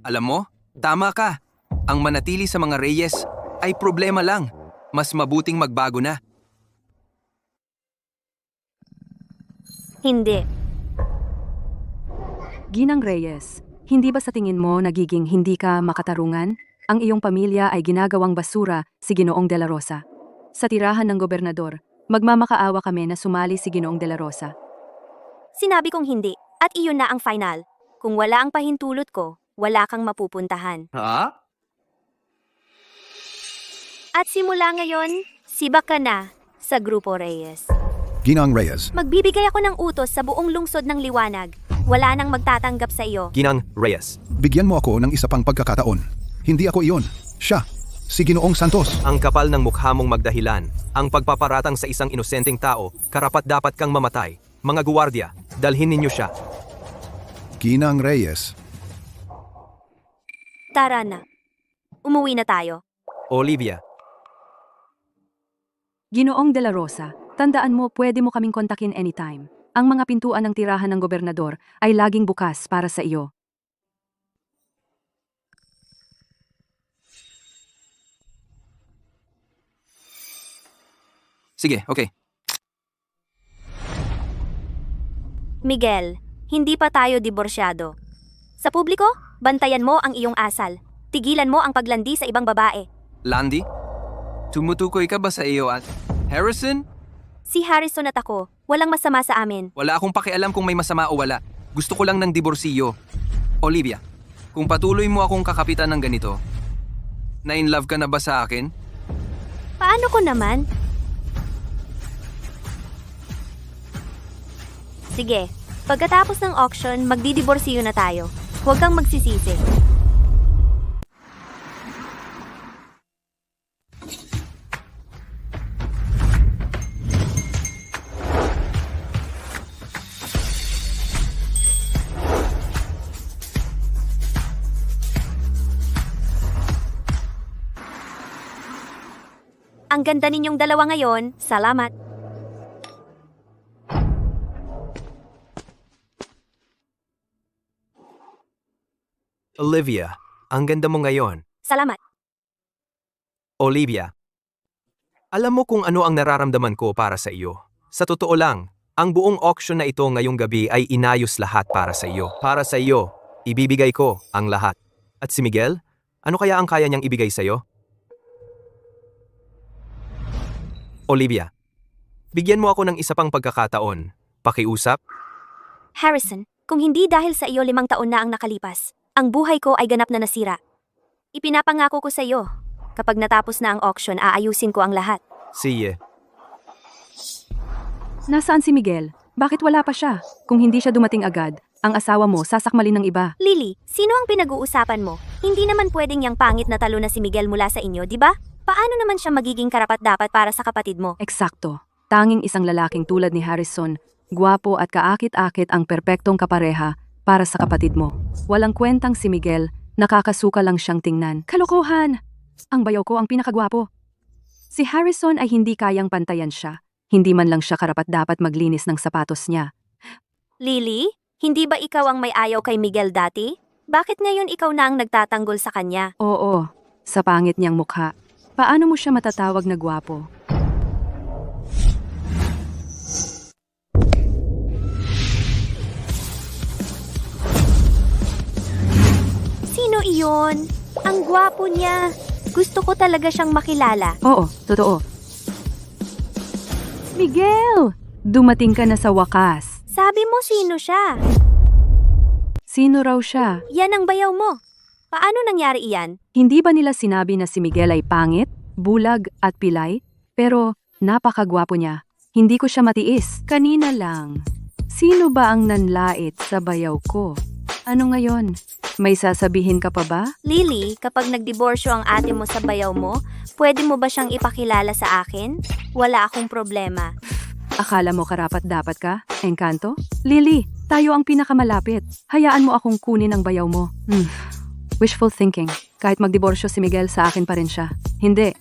Alam mo, tama ka. Ang manatili sa mga Reyes ay problema lang. Mas mabuting magbago na. Hindi. Ginang Reyes, hindi ba sa tingin mo nagiging hindi ka makatarungan? Ang iyong pamilya ay ginagawang basura si Ginoong De La Rosa. Sa tirahan ng gobernador, magmamakaawa kami na sumali si Ginoong De La Rosa. Sinabi kong hindi, at iyon na ang final. Kung wala ang pahintulot ko, wala kang mapupuntahan. Ha? At simula ngayon, sibak ka na sa Grupo Reyes. Ginoong Reyes. Magbibigay ako ng utos sa buong lungsod ng liwanag. Wala nang magtatanggap sa iyo. Ginang Reyes. Bigyan mo ako ng isa pang pagkakataon. Hindi ako iyon. Siya. Si Ginoong Santos. Ang kapal ng mukha mong magdahilan, ang pagpaparatang sa isang inosenteng tao, karapat-dapat kang mamatay. Mga guwardiya, dalhin ninyo siya. Ginang Reyes. Tara na. Umuwi na tayo. Olivia. Ginoong De La Rosa, tandaan mo pwede mo kaming kontakin anytime. Ang mga pintuan ng tirahan ng gobernador ay laging bukas para sa iyo. Sige, okay. Miguel, hindi pa tayo diborsyado. Sa publiko, bantayan mo ang iyong asal. Tigilan mo ang paglandi sa ibang babae. Landy? Tumutukoy ka ba sa iyo at... Harrison? Si Harrison at ako, walang masama sa amin. Wala akong pakialam kung may masama o wala. Gusto ko lang ng diborsiyo. Olivia, kung patuloy mo akong kakapitan ng ganito, na in love ka na ba sa akin? Paano ko naman? Sige, pagkatapos ng auction, magdidiborsiyo na tayo. Huwag kang magsisisi. Ang ganda ninyong dalawa ngayon. Salamat. Olivia, ang ganda mo ngayon. Salamat. Olivia, alam mo kung ano ang nararamdaman ko para sa iyo. Sa totoo lang, ang buong auction na ito ngayong gabi ay inayos lahat para sa iyo. Para sa iyo, ibibigay ko ang lahat. At si Miguel, ano kaya ang kaya niyang ibigay sa iyo? Olivia, bigyan mo ako ng isa pang pagkakataon. Pakiusap? Harrison, kung hindi dahil sa iyo 5 taon na ang nakalipas, ang buhay ko ay ganap na nasira. Ipinapangako ko sa iyo, kapag natapos na ang auction, aayusin ko ang lahat. Sige. Nasaan si Miguel? Bakit wala pa siya? Kung hindi siya dumating agad, ang asawa mo sasakmalin ng iba. Lily, sino ang pinag-uusapan mo? Hindi naman pwedeng yang pangit na talo na si Miguel mula sa inyo, di ba? Paano naman siya magiging karapat-dapat para sa kapatid mo? Eksakto. Tanging isang lalaking tulad ni Harrison, guwapo at kaakit-akit ang perpektong kapareha para sa kapatid mo. Walang kwentang si Miguel, nakakasuka lang siyang tingnan. Kalokohan! Ang bayaw ko ang pinakagwapo. Si Harrison ay hindi kayang pantayan siya. Hindi man lang siya karapat-dapat maglinis ng sapatos niya. Lily, hindi ba ikaw ang may ayaw kay Miguel dati? Bakit ngayon ikaw na ang nagtatanggol sa kanya? Oo, sa pangit niyang mukha. Paano mo siya matatawag na gwapo? Sino iyon? Ang gwapo niya. Gusto ko talaga siyang makilala. Oo, totoo. Miguel! Dumating ka na sa wakas. Sabi mo sino siya? Sino raw siya? Yan ang bayaw mo. Paano nangyari iyan? Hindi ba nila sinabi na si Miguel ay pangit, bulag at pilay? Pero napakagwapo niya. Hindi ko siya matiis. Kanina lang. Sino ba ang nanlait sa bayaw ko? Ano ngayon? May sasabihin ka pa ba? Lily, kapag nagdiborsyo ang ate mo sa bayaw mo, pwede mo ba siyang ipakilala sa akin? Wala akong problema. Akala mo karapat-dapat ka? Engkanto? Lily, tayo ang pinakamalapit. Hayaan mo akong kunin ang bayaw mo. Wishful thinking. Kahit magdiborsyo si Miguel, sa akin pa rin siya. Hindi.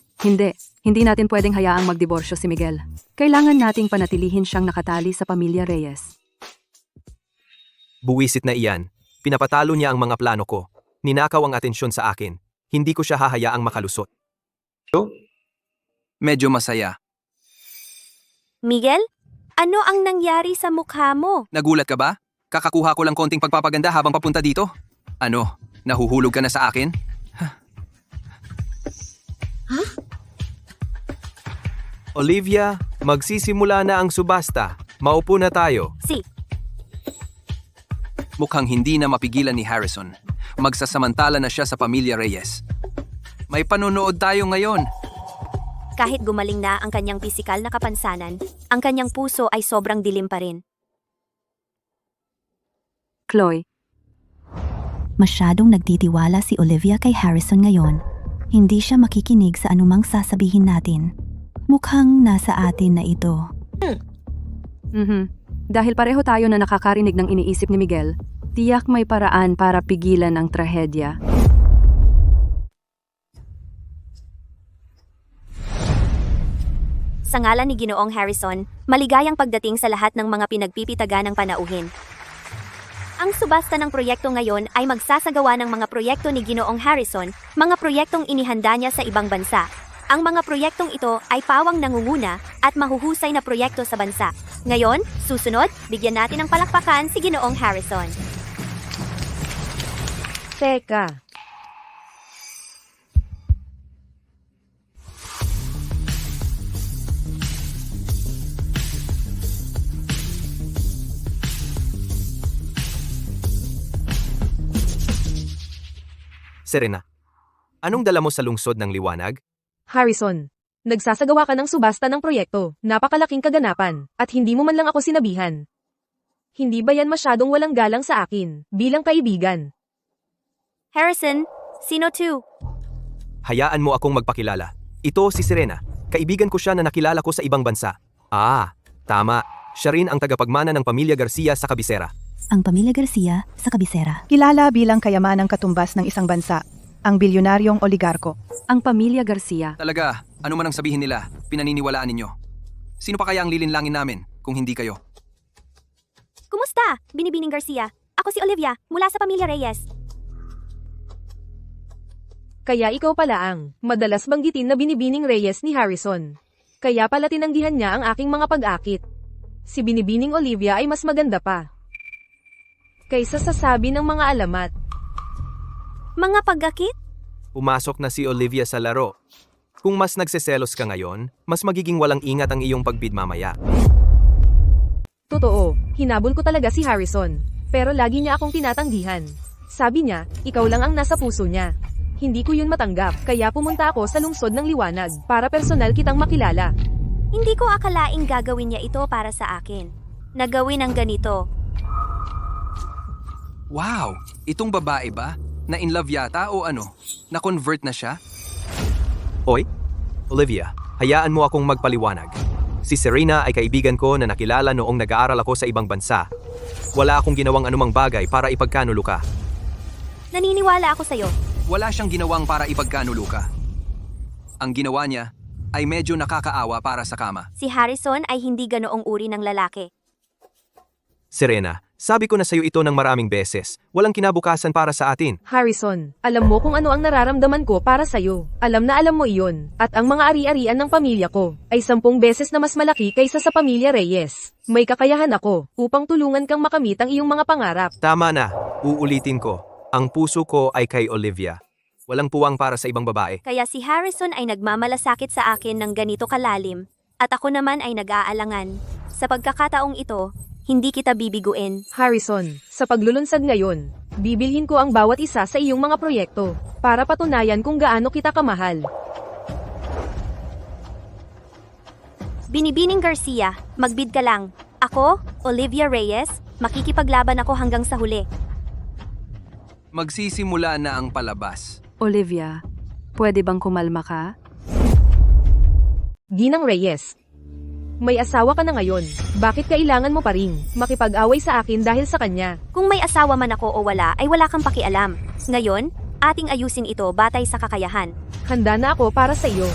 Hindi natin pwedeng hayaang magdiborsyo si Miguel. Kailangan nating panatilihin siyang nakatali sa pamilya Reyes. Buwisit na iyan. Pinapatalo niya ang mga plano ko. Ninakaw ang atensyon sa akin. Hindi ko siya hahayaang makalusot. Medyo masaya. Miguel, ano ang nangyari sa mukha mo? Nagulat ka ba? Kakakuha ko lang konting pagpapaganda habang papunta dito. Ano? Nahuhulog ka na sa akin? Olivia, magsisimula na ang subasta. Maupo na tayo. Mukhang hindi na mapigilan ni Harrison. Magsasamantala na siya sa pamilya Reyes. May panonood tayo ngayon. Kahit gumaling na ang kanyang pisikal na kapansanan, ang kanyang puso ay sobrang dilim pa rin. Chloe, Masyadong nagtitiwala si Olivia kay Harrison ngayon. Hindi siya makikinig sa anumang sasabihin natin. Mukhang nasa atin na ito. Dahil pareho tayo na nakakarinig ng iniisip ni Miguel, tiyak may paraan para pigilan ang trahedya. Sa ngalan ni Ginoong Harrison, maligayang pagdating sa lahat ng mga pinagpipitaga ng panauhin. Ang subasta ng proyekto ngayon ay magsasagawa ng mga proyekto ni Ginoong Harrison, mga proyektong inihanda niya sa ibang bansa. Ang mga proyektong ito ay pawang nangunguna at mahuhusay na proyekto sa bansa. Ngayon, susunod, bigyan natin ng palakpakan si Ginoong Harrison. Teka. Serena, anong dala mo sa lungsod ng liwanag? Harrison, nagsasagawa ka ng subasta ng proyekto. Napakalaking kaganapan. At hindi mo man lang ako sinabihan. Hindi ba yan masyadong walang galang sa akin, bilang kaibigan? Harrison, sino to? Hayaan mo akong magpakilala. Ito si Serena. Kaibigan ko siya na nakilala ko sa ibang bansa. Ah, tama. Siya rin ang tagapagmana ng pamilya Garcia sa Cabisera. Ang pamilya Garcia sa Cabisera. Kilala bilang kayamanang katumbas ng isang bansa, ang bilyonaryong oligarko. Ang pamilya Garcia. Talaga, Ano man ang sabihin nila, pinaniniwalaan ninyo. Sino pa kaya ang lilinlangin namin kung hindi kayo? Kumusta, Binibining Garcia? Ako si Olivia, mula sa pamilya Reyes. Kaya ikaw pala ang madalas banggitin na Binibining Reyes ni Harrison. Kaya pala tinanggihan niya ang aking mga pag-akit. Si Binibining Olivia ay mas maganda pa kaysa sa sabi ng mga alamat. Mga pag-akit? Pumasok na si Olivia sa laro. Kung mas nagseselos ka ngayon, mas magiging walang ingat ang iyong pagbid mamaya. Totoo, hinabol ko talaga si Harrison. Pero lagi niya akong tinatanggihan. Sabi niya, ikaw lang ang nasa puso niya. Hindi ko yun matanggap, kaya pumunta ako sa lungsod ng liwanag para personal kitang makilala. Hindi ko akalaing gagawin niya ito para sa akin. Nagawin ang ganito. Wow! Itong babae ba? Na in love yata o ano? Na-convert na siya? Hoy, Olivia, hayaan mo akong magpaliwanag. Si Serena ay kaibigan ko na nakilala noong nag-aaral ako sa ibang bansa. Wala akong ginawang anumang bagay para ipagkanulo ka. Naniniwala ako sa'yo. Wala siyang ginawang para ipagkanulo ka. Ang ginawa niya ay medyo nakakaawa para sa kama. Si Harrison ay hindi ganoong uri ng lalaki. Serena, sabi ko na sa'yo ito ng maraming beses. Walang kinabukasan para sa atin. Harrison, alam mo kung ano ang nararamdaman ko para sa'yo. Alam na alam mo iyon. At ang mga ari-arian ng pamilya ko ay 10 beses na mas malaki kaysa sa pamilya Reyes. May kakayahan ako upang tulungan kang makamit ang iyong mga pangarap. Tama na, uulitin ko. Ang puso ko ay kay Olivia. Walang puwang para sa ibang babae. Kaya si Harrison ay nagmamalasakit sa akin ng ganito kalalim, at ako naman ay nag-aalangan. Sa pagkakataong ito, hindi kita bibiguin. Harrison, sa paglulunsad ngayon, bibilhin ko ang bawat isa sa iyong mga proyekto para patunayan kung gaano kita kamahal. Binibining Garcia, magbid ka lang. Ako, Olivia Reyes, makikipaglaban ako hanggang sa huli. Magsisimula na ang palabas. Olivia, pwede bang kumalma ka? Ginang Reyes, may asawa ka na ngayon. Bakit kailangan mo pa ring makipag-away sa akin dahil sa kanya? Kung may asawa man ako o wala ay wala kang pakialam. Ngayon, ating ayusin ito batay sa kakayahan. Handa na ako para sa iyo.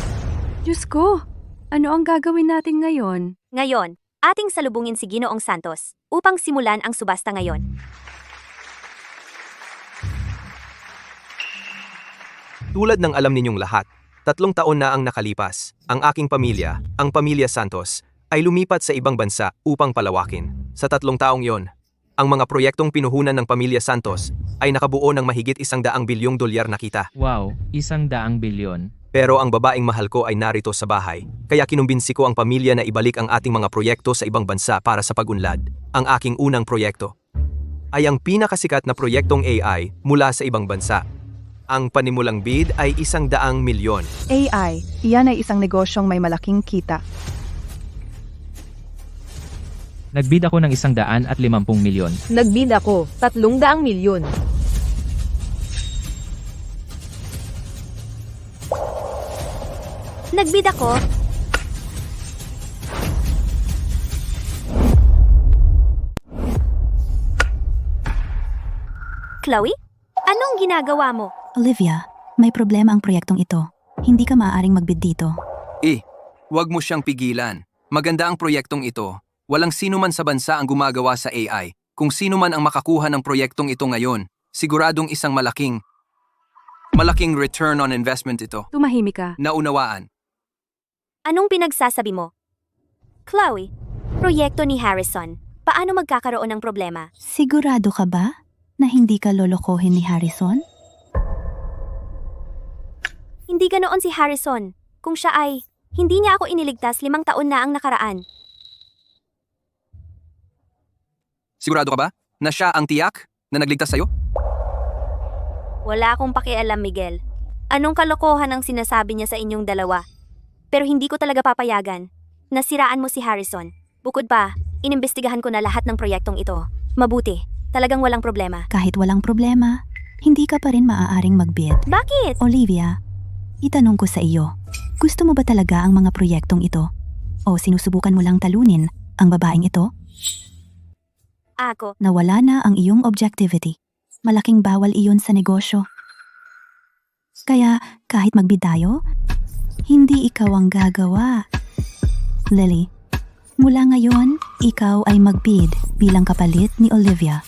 Diyos ko, ano ang gagawin natin ngayon? Ngayon, ating salubungin si Ginoong Santos upang simulan ang subasta ngayon. Tulad ng alam ninyong lahat, 3 taon na ang nakalipas. Ang aking pamilya, ang pamilya Santos, ay lumipat sa ibang bansa upang palawakin. Sa 3 taong yon, ang mga proyektong pinuhunan ng pamilya Santos ay nakabuo ng mahigit $100 bilyong na kita. Wow, $100 bilyon. Pero ang babaeng mahal ko ay narito sa bahay, kaya kinumbinsi ko ang pamilya na ibalik ang ating mga proyekto sa ibang bansa para sa pag-unlad. Ang aking unang proyekto ay ang pinakasikat na proyektong AI mula sa ibang bansa. Ang panimulang bid ay $100 milyon. AI, iyan ay isang negosyong may malaking kita. Nagbid ako ng $150 milyon. Nagbid ako, $300 milyon. Nagbid ako. Chloe? Anong ginagawa mo? Olivia, may problema ang proyektong ito. Hindi ka maaaring magbid dito. Huwag mo siyang pigilan. Maganda ang proyektong ito. Walang sino man sa bansa ang gumagawa sa AI. Kung sino man ang makakuha ng proyektong ito ngayon, siguradong isang malaking return on investment ito. Tumahimik ka. Naunawaan. Anong pinagsasabi mo? Chloe, proyekto ni Harrison. Paano magkakaroon ng problema? Sigurado ka ba na hindi ka lolokohin ni Harrison? Hindi ganoon si Harrison. Kung siya ay, hindi niya ako iniligtas 5 taon na ang nakaraan. Sigurado ka ba na siya ang tiyak na nagligtas sa'yo? Wala akong pakialam, Miguel. Anong kalokohan ang sinasabi niya sa inyong dalawa? Pero hindi ko talaga papayagan. Nasiraan mo si Harrison. Bukod pa, inimbestigahan ko na lahat ng proyektong ito. Mabuti, talagang walang problema. Kahit walang problema, hindi ka pa rin maaaring magbid. Bakit? Olivia, itanong ko sa iyo, gusto mo ba talaga ang mga proyektong ito? O sinusubukan mo lang talunin ang babaeng ito? Ako. Nawala na ang iyong objectivity. Malaking bawal iyon sa negosyo. Kaya kahit magbid tayo, Hindi ikaw ang gagawa. Lily, mula ngayon, ikaw ay mag-bid bilang kapalit ni Olivia.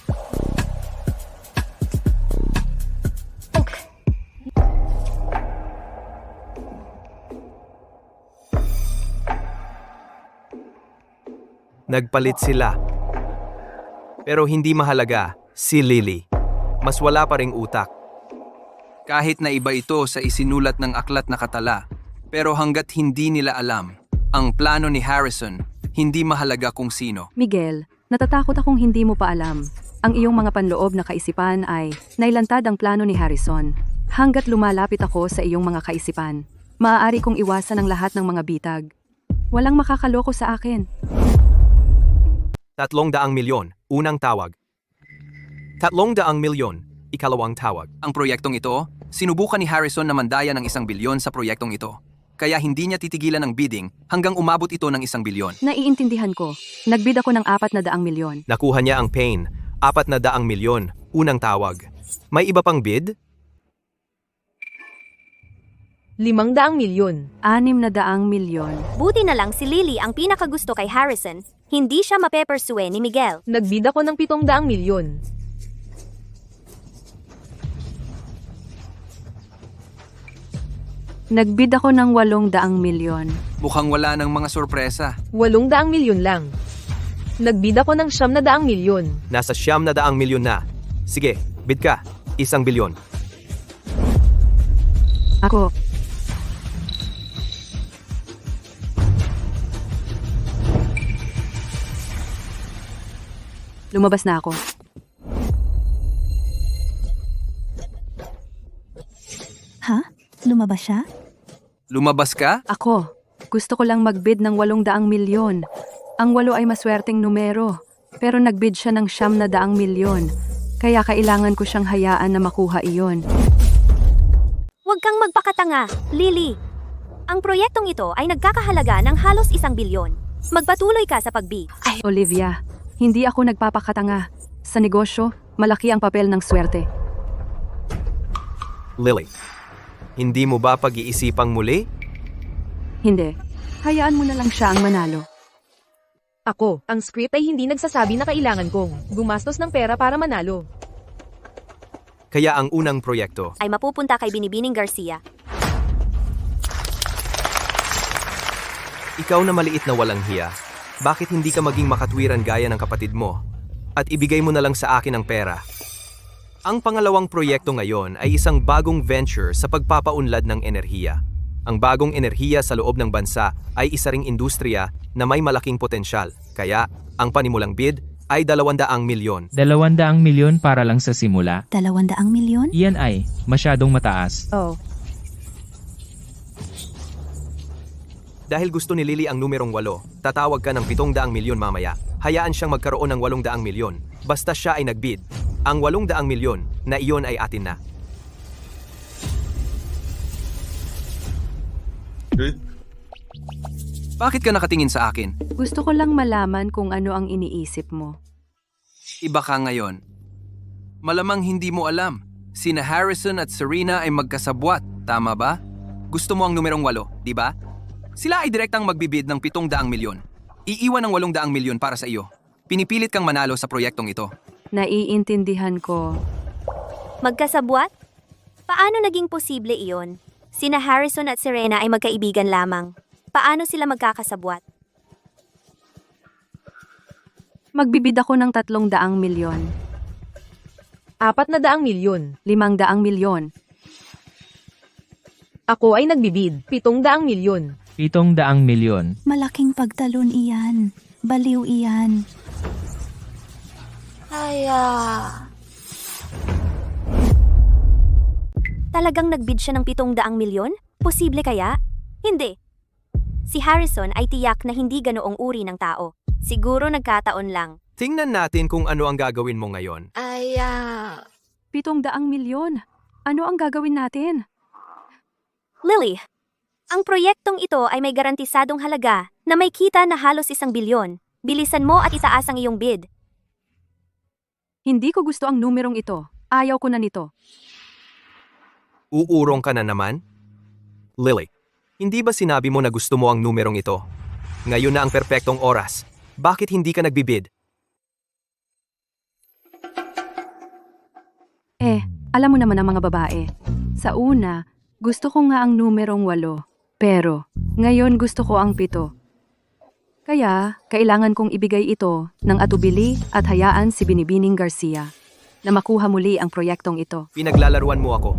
Nagpalit sila. Pero hindi mahalaga, si Lily. Mas wala pa ring utak. Kahit na iba ito sa isinulat ng aklat na katala, pero hanggat hindi nila alam, ang plano ni Harrison, hindi mahalaga kung sino. Miguel, natatakot akong hindi mo pa alam. Ang iyong mga panloob na kaisipan ay nailantad ang plano ni Harrison. Hanggat lumalapit ako sa iyong mga kaisipan, maaari kong iwasan ang lahat ng mga bitag. Walang makakaloko sa akin. 300 milyon, unang tawag. 300 milyon, ikalawang tawag. Ang proyektong ito, sinubukan ni Harrison na mandaya ng 1 bilyon sa proyektong ito. Kaya hindi niya titigilan ng bidding hanggang umabot ito ng 1 bilyon. Naiintindihan ko. Nagbid ako ng 400 milyon. Nakuha niya ang pain, 400 milyon, unang tawag. May iba pang bid? 500 milyon. 600 milyon. Buti na lang si Lily ang pinakagusto kay Harrison. Hindi siya mapepersue ni Miguel. Nagbid ako ng 700 milyon. Nagbid ako ng 800 milyon. Mukhang wala ng mga sorpresa. 800 milyon lang. Nagbid ako ng 900 milyon. Nasa 900 milyon na. Sige, bid ka. 1 bilyon. Ako. Lumabas na ako. Ha? Lumabas siya? Lumabas ka? Ako. Gusto ko lang magbid ng 800 milyon. Ang 8 ay maswerteng numero. Pero nagbid siya ng 900 milyon. Kaya kailangan ko siyang hayaan na makuha iyon. Huwag kang magpakatanga, Lily. Ang proyektong ito ay nagkakahalaga ng halos 1 bilyon. Magpatuloy ka sa pagbid. Olivia, hindi ako nagpapakatanga. Sa negosyo, malaki ang papel ng swerte. Lily, hindi mo ba pag-iisipang muli? Hindi. Hayaan mo na lang siya ang manalo. Ako, ang script ay hindi nagsasabi na kailangan kong gumastos ng pera para manalo. Kaya ang unang proyekto, Ay mapupunta kay Binibining Garcia. ikaw na maliit na walang hiya. Bakit hindi ka maging makatwiran gaya ng kapatid mo? At ibigay mo na lang sa akin ang pera. Ang pangalawang proyekto ngayon ay isang bagong venture sa pagpapaunlad ng enerhiya. Ang bagong enerhiya sa loob ng bansa ay isa ring industriya na may malaking potensyal. Kaya, ang panimulang bid ay 200 milyon. 200 milyon para lang sa simula. 200 milyon? Iyan ay masyadong mataas. Oh. Dahil gusto ni Lily ang numerong 8, tatawag ka ng 700 milyon mamaya. Hayaan siyang magkaroon ng 800 milyon. Basta siya ay nagbid. Ang 800 milyon na iyon ay atin na. Bakit ka nakatingin sa akin? Gusto ko lang malaman kung ano ang iniisip mo. Iba ka ngayon. Malamang hindi mo alam. Sina Harrison at Serena ay magkasabwat, tama ba? Gusto mo ang numerong 8, di ba? Sila ay direktang magbibid ng 700 milyon. Iiwan ng 800 milyon para sa iyo. Pinipilit kang manalo sa proyektong ito. Naiintindihan ko. Magkasabwat? Paano naging posible iyon? Sina Harrison at Serena ay magkaibigan lamang. Paano sila magkakasabwat? Magbibid ako ng 300 milyon. 400 milyon. 500 milyon. Ako ay nagbibid. 700 milyon. 700 milyon. Malaking pagtalon iyan. Baliw iyan. Talagang nagbid siya ng 700 milyon? Posible kaya? Hindi. Si Harrison ay tiyak na hindi ganoong uri ng tao. Siguro nagkataon lang. Tingnan natin kung ano ang gagawin mo ngayon. 700 milyon. Ano ang gagawin natin? Lily, ang proyektong ito ay may garantisadong halaga na may kita na halos 1 bilyon. Bilisan mo at itaas ang iyong bid. Hindi ko gusto ang numerong ito. Ayaw ko na nito. Uurong ka na naman? Lily, Hindi ba sinabi mo na gusto mo ang numerong ito? Ngayon na ang perpektong oras. Bakit hindi ka nagbibid? Alam mo naman ang mga babae. Sa una, gusto ko nga ang numerong 8. Pero, ngayon gusto ko ang 7. Kaya, kailangan kong ibigay ito ng atubili at hayaan si Binibining Garcia na makuha muli ang proyektong ito. Pinaglalaruan mo ako.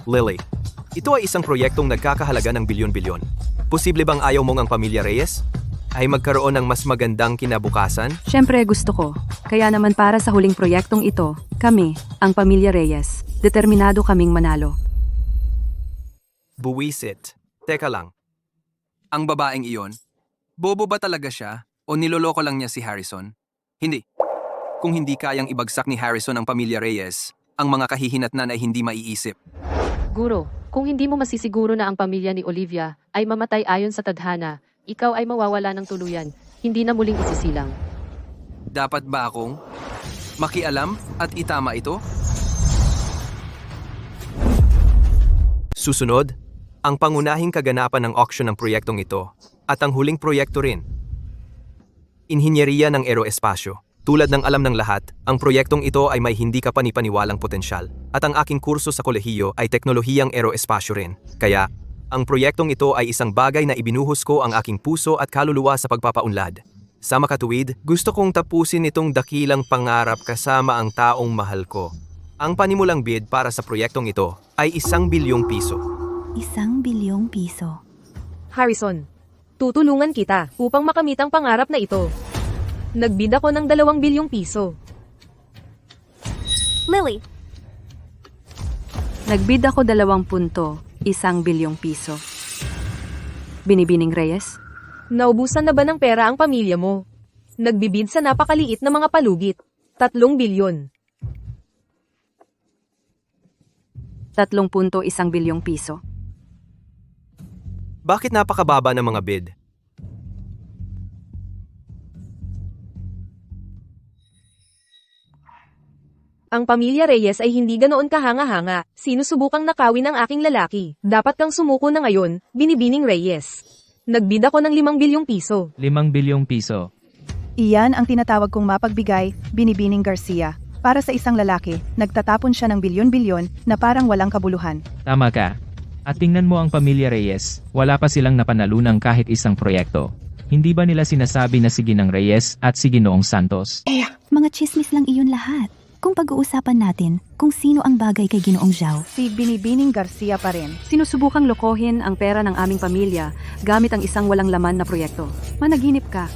Lily, ito ay isang proyektong nagkakahalaga ng bilyon-bilyon. Posible bang ayaw mong ang pamilya Reyes ay magkaroon ng mas magandang kinabukasan? Siyempre gusto ko. Kaya naman para sa huling proyektong ito, kami, ang pamilya Reyes, determinado kaming manalo. Buwisit. Teka lang. Ang babaeng iyon, bobo ba talaga siya o niloloko lang niya si Harrison? Hindi. Kung hindi kayang ibagsak ni Harrison ang pamilya Reyes, ang mga kahihinatnan ay hindi maiisip. Guro, kung hindi mo masisiguro na ang pamilya ni Olivia ay mamatay ayon sa tadhana, ikaw ay mawawala ng tuluyan, hindi na muling isisilang. Dapat ba akong makialam at itama ito? Susunod, ang pangunahing kaganapan ng auction ng proyektong ito at ang huling proyekto rin. Inhinyeriya ng aeroespasyo. Tulad ng alam ng lahat, ang proyektong ito ay may hindi kapanipaniwalang potensyal at ang aking kurso sa kolehiyo ay teknolohiyang aeroespasyo rin. Kaya, ang proyektong ito ay isang bagay na ibinuhos ko ang aking puso at kaluluwa sa pagpapaunlad. Sa makatuwid, gusto kong tapusin itong dakilang pangarap kasama ang taong mahal ko. Ang panimulang bid para sa proyektong ito ay 1 bilyong piso. 1 bilyong piso. Harrison, tutulungan kita upang makamit ang pangarap na ito. Nagbid ako ng 2 bilyong piso. Lily, Nagbid ako 2.1 bilyong piso. Binibining Reyes? Naubusan na ba ng pera ang pamilya mo? Nagbibid sa napakaliit na mga palugit. 3 bilyon. 3.1 bilyong piso. Bakit napakababa ng mga bid? Ang pamilya Reyes ay hindi ganoon kahanga-hanga. Sinusubukang nakawin ang aking lalaki. Dapat kang sumuko na ngayon, Binibining Reyes. Nagbid ako ng 5 bilyong piso. 5 bilyong piso. Iyan ang tinatawag kong mapagbigay, Binibining Garcia. Para sa isang lalaki, nagtatapon siya ng bilyon-bilyon na parang walang kabuluhan. Tama ka. At tingnan mo ang pamilya Reyes, wala pa silang napanalunang kahit isang proyekto. Hindi ba nila sinasabi na si Ginang Reyes at si Ginoong Santos? Mga chismis lang iyon lahat. Kung pag-uusapan natin kung sino ang bagay kay Ginoong Zhao. Si Binibining Garcia pa rin. Sinusubukang lokohin ang pera ng aming pamilya gamit ang isang walang laman na proyekto. Managinip ka.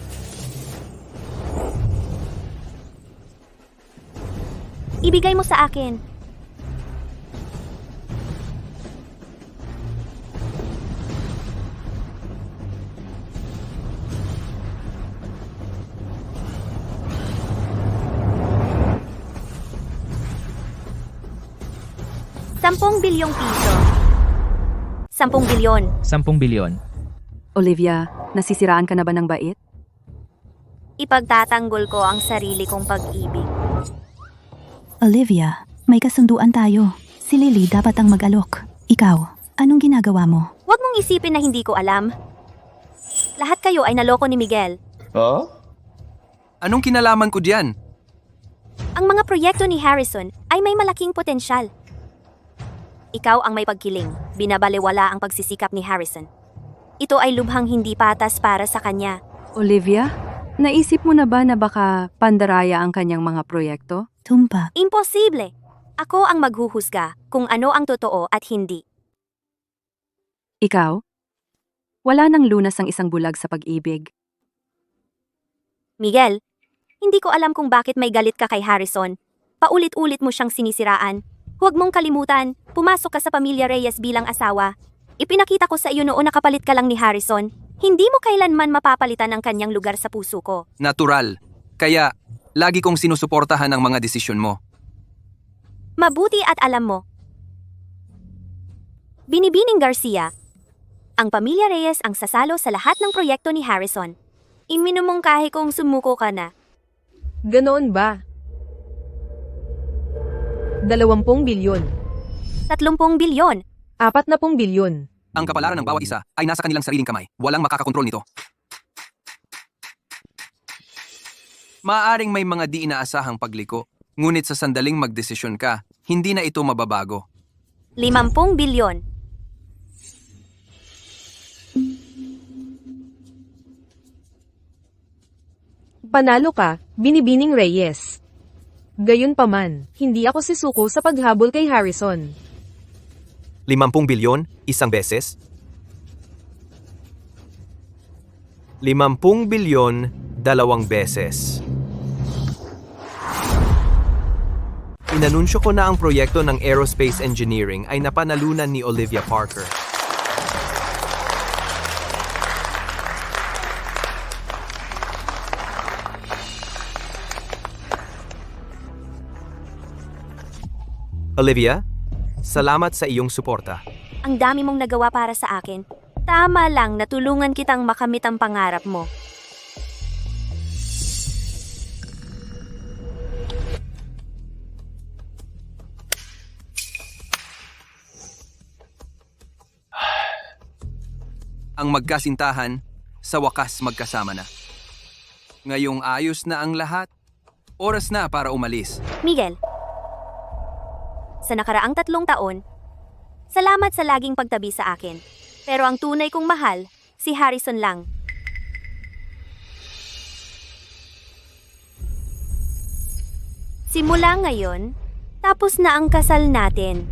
ibigay mo sa akin. Sampung bilyong piso. 10 bilyon. 10 bilyon. Olivia, nasisiraan ka na ba ng bait? Ipagtatanggol ko ang sarili kong pag-ibig. Olivia, may kasunduan tayo. Si Lily dapat ang mag-alok. Ikaw, anong ginagawa mo? Huwag mong isipin na hindi ko alam. Lahat kayo ay naloko ni Miguel. Anong kinalaman ko diyan? Ang mga proyekto ni Harrison ay may malaking potensyal. Ikaw ang may pagkiling, binabaliwala ang pagsisikap ni Harrison. Ito ay lubhang hindi patas para sa kanya. Olivia, naisip mo na ba na baka pandaraya ang kanyang mga proyekto? Tumpa. Imposible! Ako ang maghuhusga kung ano ang totoo at hindi. Ikaw? Wala nang lunas ang isang bulag sa pag-ibig. Miguel, hindi ko alam kung bakit may galit ka kay Harrison. Paulit-ulit mo siyang sinisiraan. Huwag mong kalimutan, pumasok ka sa pamilya Reyes bilang asawa. Ipinakita ko sa iyo noon nakapalit ka lang ni Harrison. Hindi mo kailanman mapapalitan ang kanyang lugar sa puso ko. Natural. Kaya, lagi kong sinusuportahan ang mga desisyon mo. Mabuti at alam mo. Binibining Garcia, ang pamilya Reyes ang sasalo sa lahat ng proyekto ni Harrison. Iminumungkahi kong sumuko ka na. Ganoon ba? 20 bilyon. 30 bilyon. 40 bilyon. Ang kapalaran ng bawat isa ay nasa kanilang sariling kamay. Walang makakakontrol nito. Maaring may mga di inaasahang pagliko, ngunit sa sandaling magdesisyon ka, hindi na ito mababago. 50 bilyon. Panalo ka, Binibining Reyes. Gayunpaman, hindi ako sisuko sa paghabol kay Harrison. 50 bilyon, isang beses? 50 bilyon, 2 beses. Inanunsyo ko na ang proyekto ng aerospace engineering ay napanalunan ni Olivia Parker. Olivia, salamat sa iyong suporta. Ang dami mong nagawa para sa akin. Tama lang, natulungan kitang makamit ang pangarap mo. Ang magkasintahan, sa wakas magkasama na. Ngayong ayos na ang lahat, oras na para umalis. Miguel, sa nakaraang 3 taon, salamat sa laging pagtabi sa akin. Pero ang tunay kong mahal, si Harrison lang. Simula ngayon, tapos na ang kasal natin.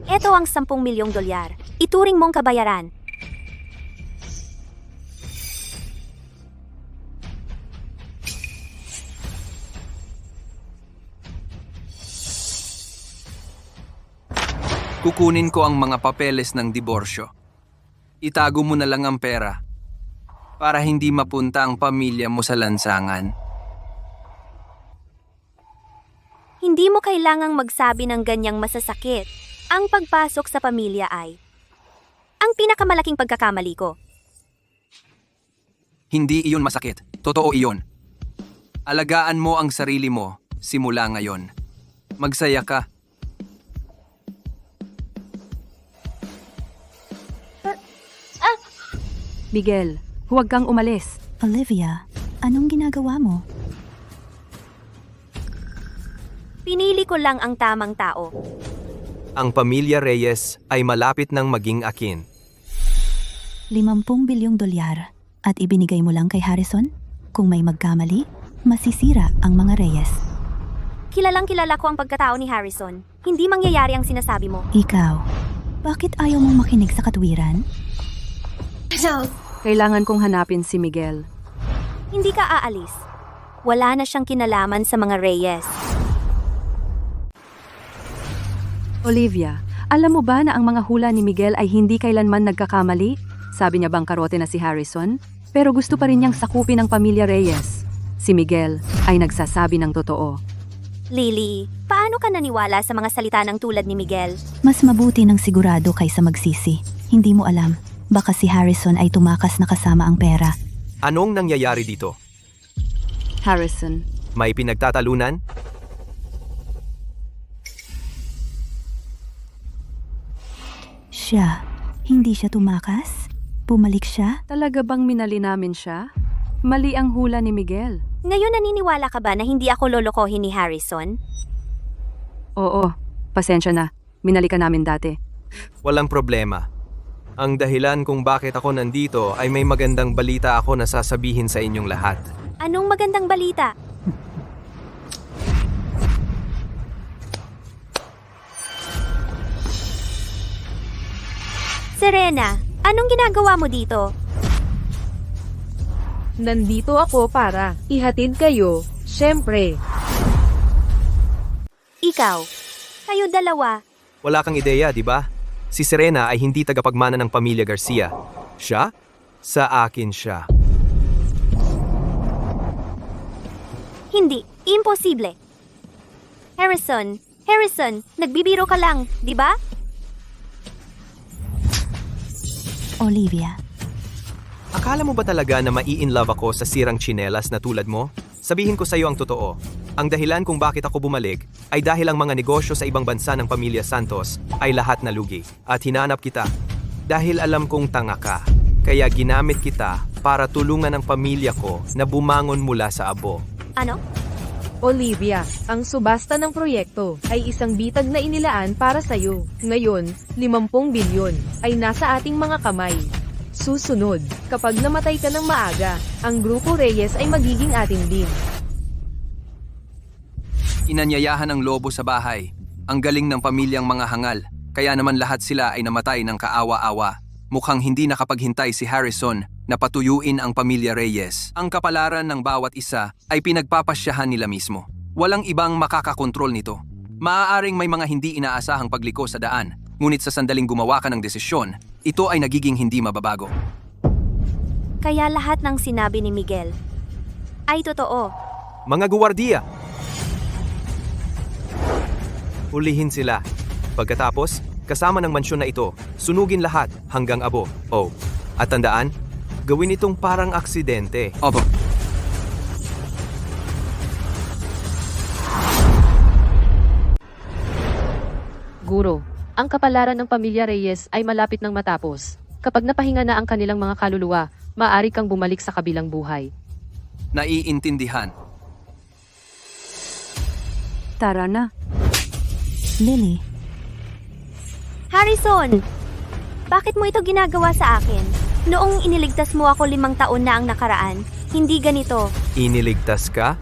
Ito ang 10 milyong dolyar. Ituring mong kabayaran. Kukunin ko ang mga papeles ng diborsyo. Itago mo na lang ang pera para hindi mapunta ang pamilya mo sa lansangan. Hindi mo kailangang magsabi ng ganyang masasakit. Ang pagpasok sa pamilya ay ang pinakamalaking pagkakamali ko. Hindi iyon masakit. Totoo iyon. Alagaan mo ang sarili mo simula ngayon. Magsaya ka. Miguel, huwag kang umalis. Olivia, anong ginagawa mo? Pinili ko lang ang tamang tao. Ang pamilya Reyes ay malapit ng maging akin. 50 bilyong dolyar at ibinigay mo lang kay Harrison? Kung may magkamali, masisira ang mga Reyes. Kilalang kilala ko ang pagkatao ni Harrison. Hindi mangyayari ang sinasabi mo. Ikaw, bakit ayaw mong makinig sa katwiran? Kailangan kong hanapin si Miguel. Hindi ka aalis. Wala na siyang kinalaman sa mga Reyes. Olivia, alam mo ba na ang mga hula ni Miguel ay hindi kailanman nagkakamali? Sabi niya bangkarote na si Harrison, pero gusto pa rin niyang sakupin ang pamilya Reyes. Si Miguel ay nagsasabi ng totoo. Lily, paano ka naniwala sa mga salita ng tulad ni Miguel? Mas mabuti ng sigurado kaysa magsisi. Hindi mo alam, baka si Harrison ay tumakas na kasama ang pera. Anong nangyayari dito? Harrison, May pinagtatalunan? Siya, hindi siya tumakas? Bumalik siya? talaga bang minali namin siya? Mali ang hula ni Miguel. Ngayon naniniwala ka ba na hindi ako lolokohin ni Harrison? Oo, pasensya na. Minali ka namin dati. Walang problema. Ang dahilan kung bakit ako nandito ay may magandang balita ako na sasabihin sa inyong lahat. Anong magandang balita? Serena, anong ginagawa mo dito? Nandito ako para ihatid kayo, syempre. Ikaw. Kayo dalawa. Wala kang ideya, di ba? Si Serena ay hindi tagapagmana ng pamilya Garcia. Siya? Sa akin siya. Hindi. Imposible. Harrison, nagbibiro ka lang, di ba? Olivia, Akala mo ba talaga na mai-in love ako sa sirang tsinelas na tulad mo? Sabihin ko sa iyo ang totoo. Ang dahilan kung bakit ako bumalik ay dahil ang mga negosyo sa ibang bansa ng pamilya Santos ay lahat nalugi at hinanap kita. Dahil alam kong tanga ka, kaya ginamit kita para tulungan ang pamilya ko na bumangon mula sa abo. Ano? Olivia, ang subasta ng proyekto ay isang bitag na inilaan para sa'yo. Ngayon, 50 bilyon ay nasa ating mga kamay. Susunod, kapag namatay ka ng maaga, ang Grupo Reyes ay magiging atin din. Inanyayahan ang lobo sa bahay. Ang galing ng pamilyang mga hangal, kaya naman lahat sila ay namatay ng kaawa-awa. Mukhang hindi nakapaghintay si Harrison na patuyuin ang pamilya Reyes. Ang kapalaran ng bawat isa ay pinagpapasyahan nila mismo. Walang ibang makakakontrol nito. Maaaring may mga hindi inaasahang pagliko sa daan, ngunit sa sandaling gumawa ka ng desisyon, ito ay nagiging hindi mababago. Kaya lahat ng sinabi ni Miguel ay totoo. Mga guwardiya! Hulihin sila. Pagkatapos, kasama ng mansyon na ito, sunugin lahat hanggang abo. Oh, at tandaan, gawin itong parang aksidente. Opo. Guro, ang kapalaran ng pamilya Reyes ay malapit ng matapos. Kapag napahinga na ang kanilang mga kaluluwa, maaari kang bumalik sa kabilang buhay. Naiintindihan. Tara na. Lily, Harrison! Bakit mo ito ginagawa sa akin? Noong iniligtas mo ako 5 taon na ang nakaraan, hindi ganito. Iniligtas ka?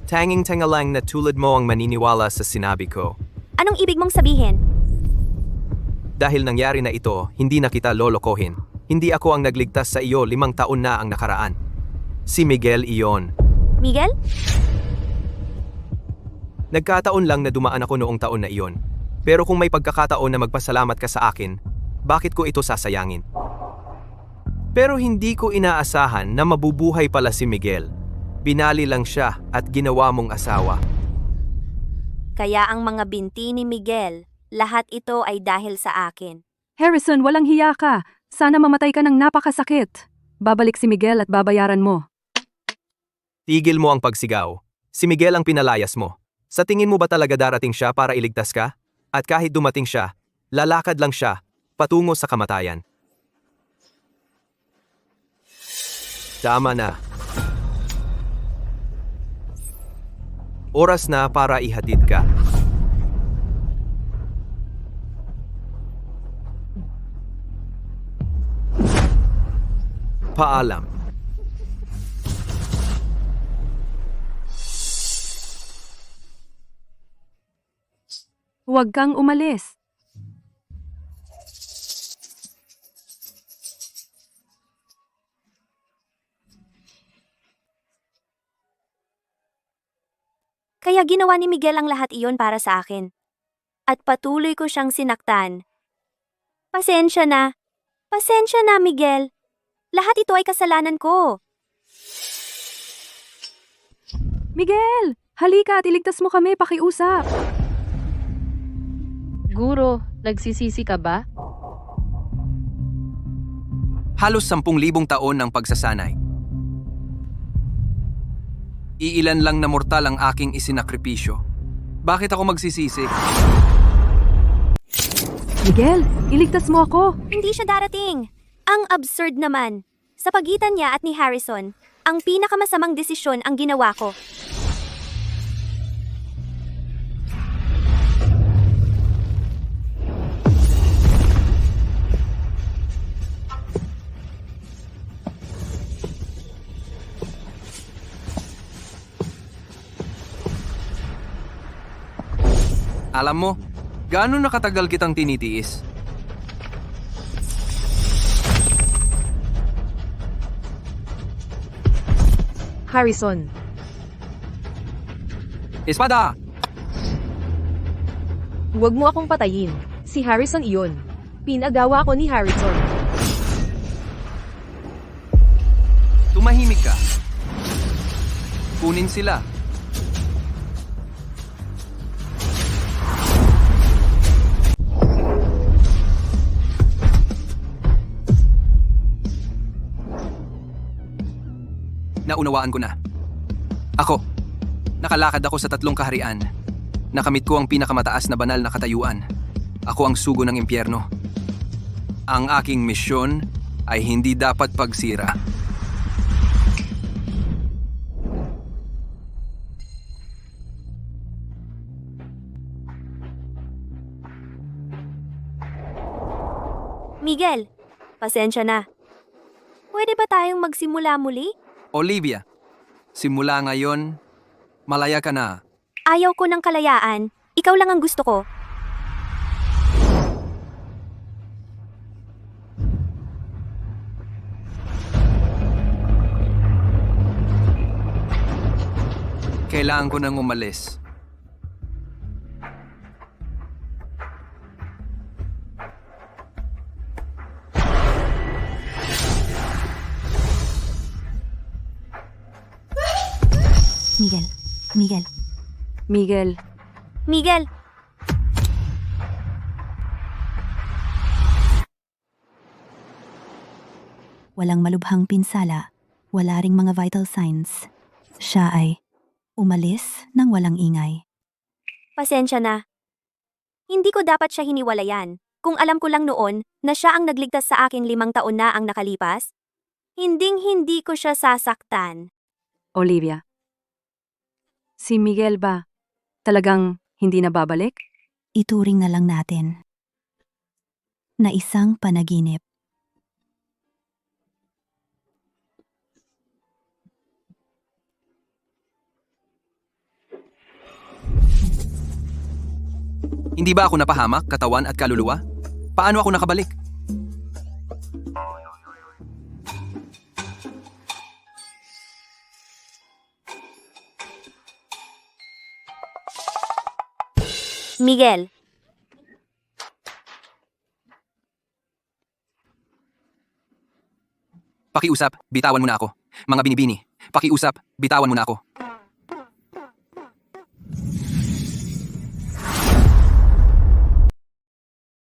Tanging-tanga lang na tulad mo ang maniniwala sa sinabi ko. Anong ibig mong sabihin? Dahil nangyari na ito, hindi na kita lolokohin. Hindi ako ang nagligtas sa iyo 5 taon na ang nakaraan. Si Miguel iyon. Miguel? Nagkataon lang na dumaan ako noong taon na iyon. Pero kung may pagkakataon na magpasalamat ka sa akin, bakit ko ito sasayangin? Pero hindi ko inaasahan na mabubuhay pala si Miguel. Binali lang siya at ginawa mong asawa. Kaya ang mga binti ni Miguel, lahat ito ay dahil sa akin. Harrison, walang hiya ka. Sana mamatay ka ng napakasakit. Babalik si Miguel at babayaran mo. Tigil mo ang pagsigaw. Si Miguel ang pinalayas mo. Sa tingin mo ba talaga darating siya para iligtas ka? At kahit dumating siya, lalakad lang siya, patungo sa kamatayan. Tama na. Oras na para ihatid ka. Paalam. Huwag kang umalis. Kaya ginawa ni Miguel ang lahat iyon para sa akin. At patuloy ko siyang sinaktan. Pasensya na. Pasensya na, Miguel. Lahat ito ay kasalanan ko. Miguel! Halika at iligtas mo kami, pakiusap. Guro, nagsisisi ka ba? Halos 10,000 taon ng pagsasanay. Iilan lang na mortal ang aking isinakripisyo. Bakit ako magsisisi? Miguel, iligtas mo ako. Hindi siya darating. Ang absurd naman. Sa pagitan niya at ni Harrison, ang pinakamasamang desisyon ang ginawa ko. Alam mo, gaano nakatagal kitang tinitiis? Harrison, Espada! huwag mo akong patayin. Si Harrison iyon. Pinagawa ko ni Harrison. Tumahimik ka. Kunin sila. Naunawaan ko na. Ako. Nakalakad ako sa 3 kaharian. Nakamit ko ang pinakamataas na banal na katayuan. Ako ang sugo ng impyerno. Ang aking misyon ay hindi dapat pagsira. Miguel, pasensya na. Pwede ba tayong magsimula muli? Olivia, simula ngayon, malaya ka na. Ayaw ko ng kalayaan. Ikaw lang ang gusto ko. Kailangan ko nang umalis. Miguel, Miguel, Miguel, Miguel, walang malubhang pinsala, wala ring mga vital signs. Siya ay umalis nang walang ingay. pasensya na. Hindi ko dapat siya hiniwalayan. Kung alam ko lang noon na siya ang nagligtas sa aking 5 taon na ang nakalipas, hinding-hindi ko siya sasaktan. Olivia. Si Miguel ba? Talagang hindi na babalik? Ituring na lang natin na isang panaginip. Hindi ba ako napahamak, katawan at kaluluwa? Paano ako nakabalik? Miguel, Pakiusap, bitawan mo na ako. Mga binibini, pakiusap, bitawan mo na ako.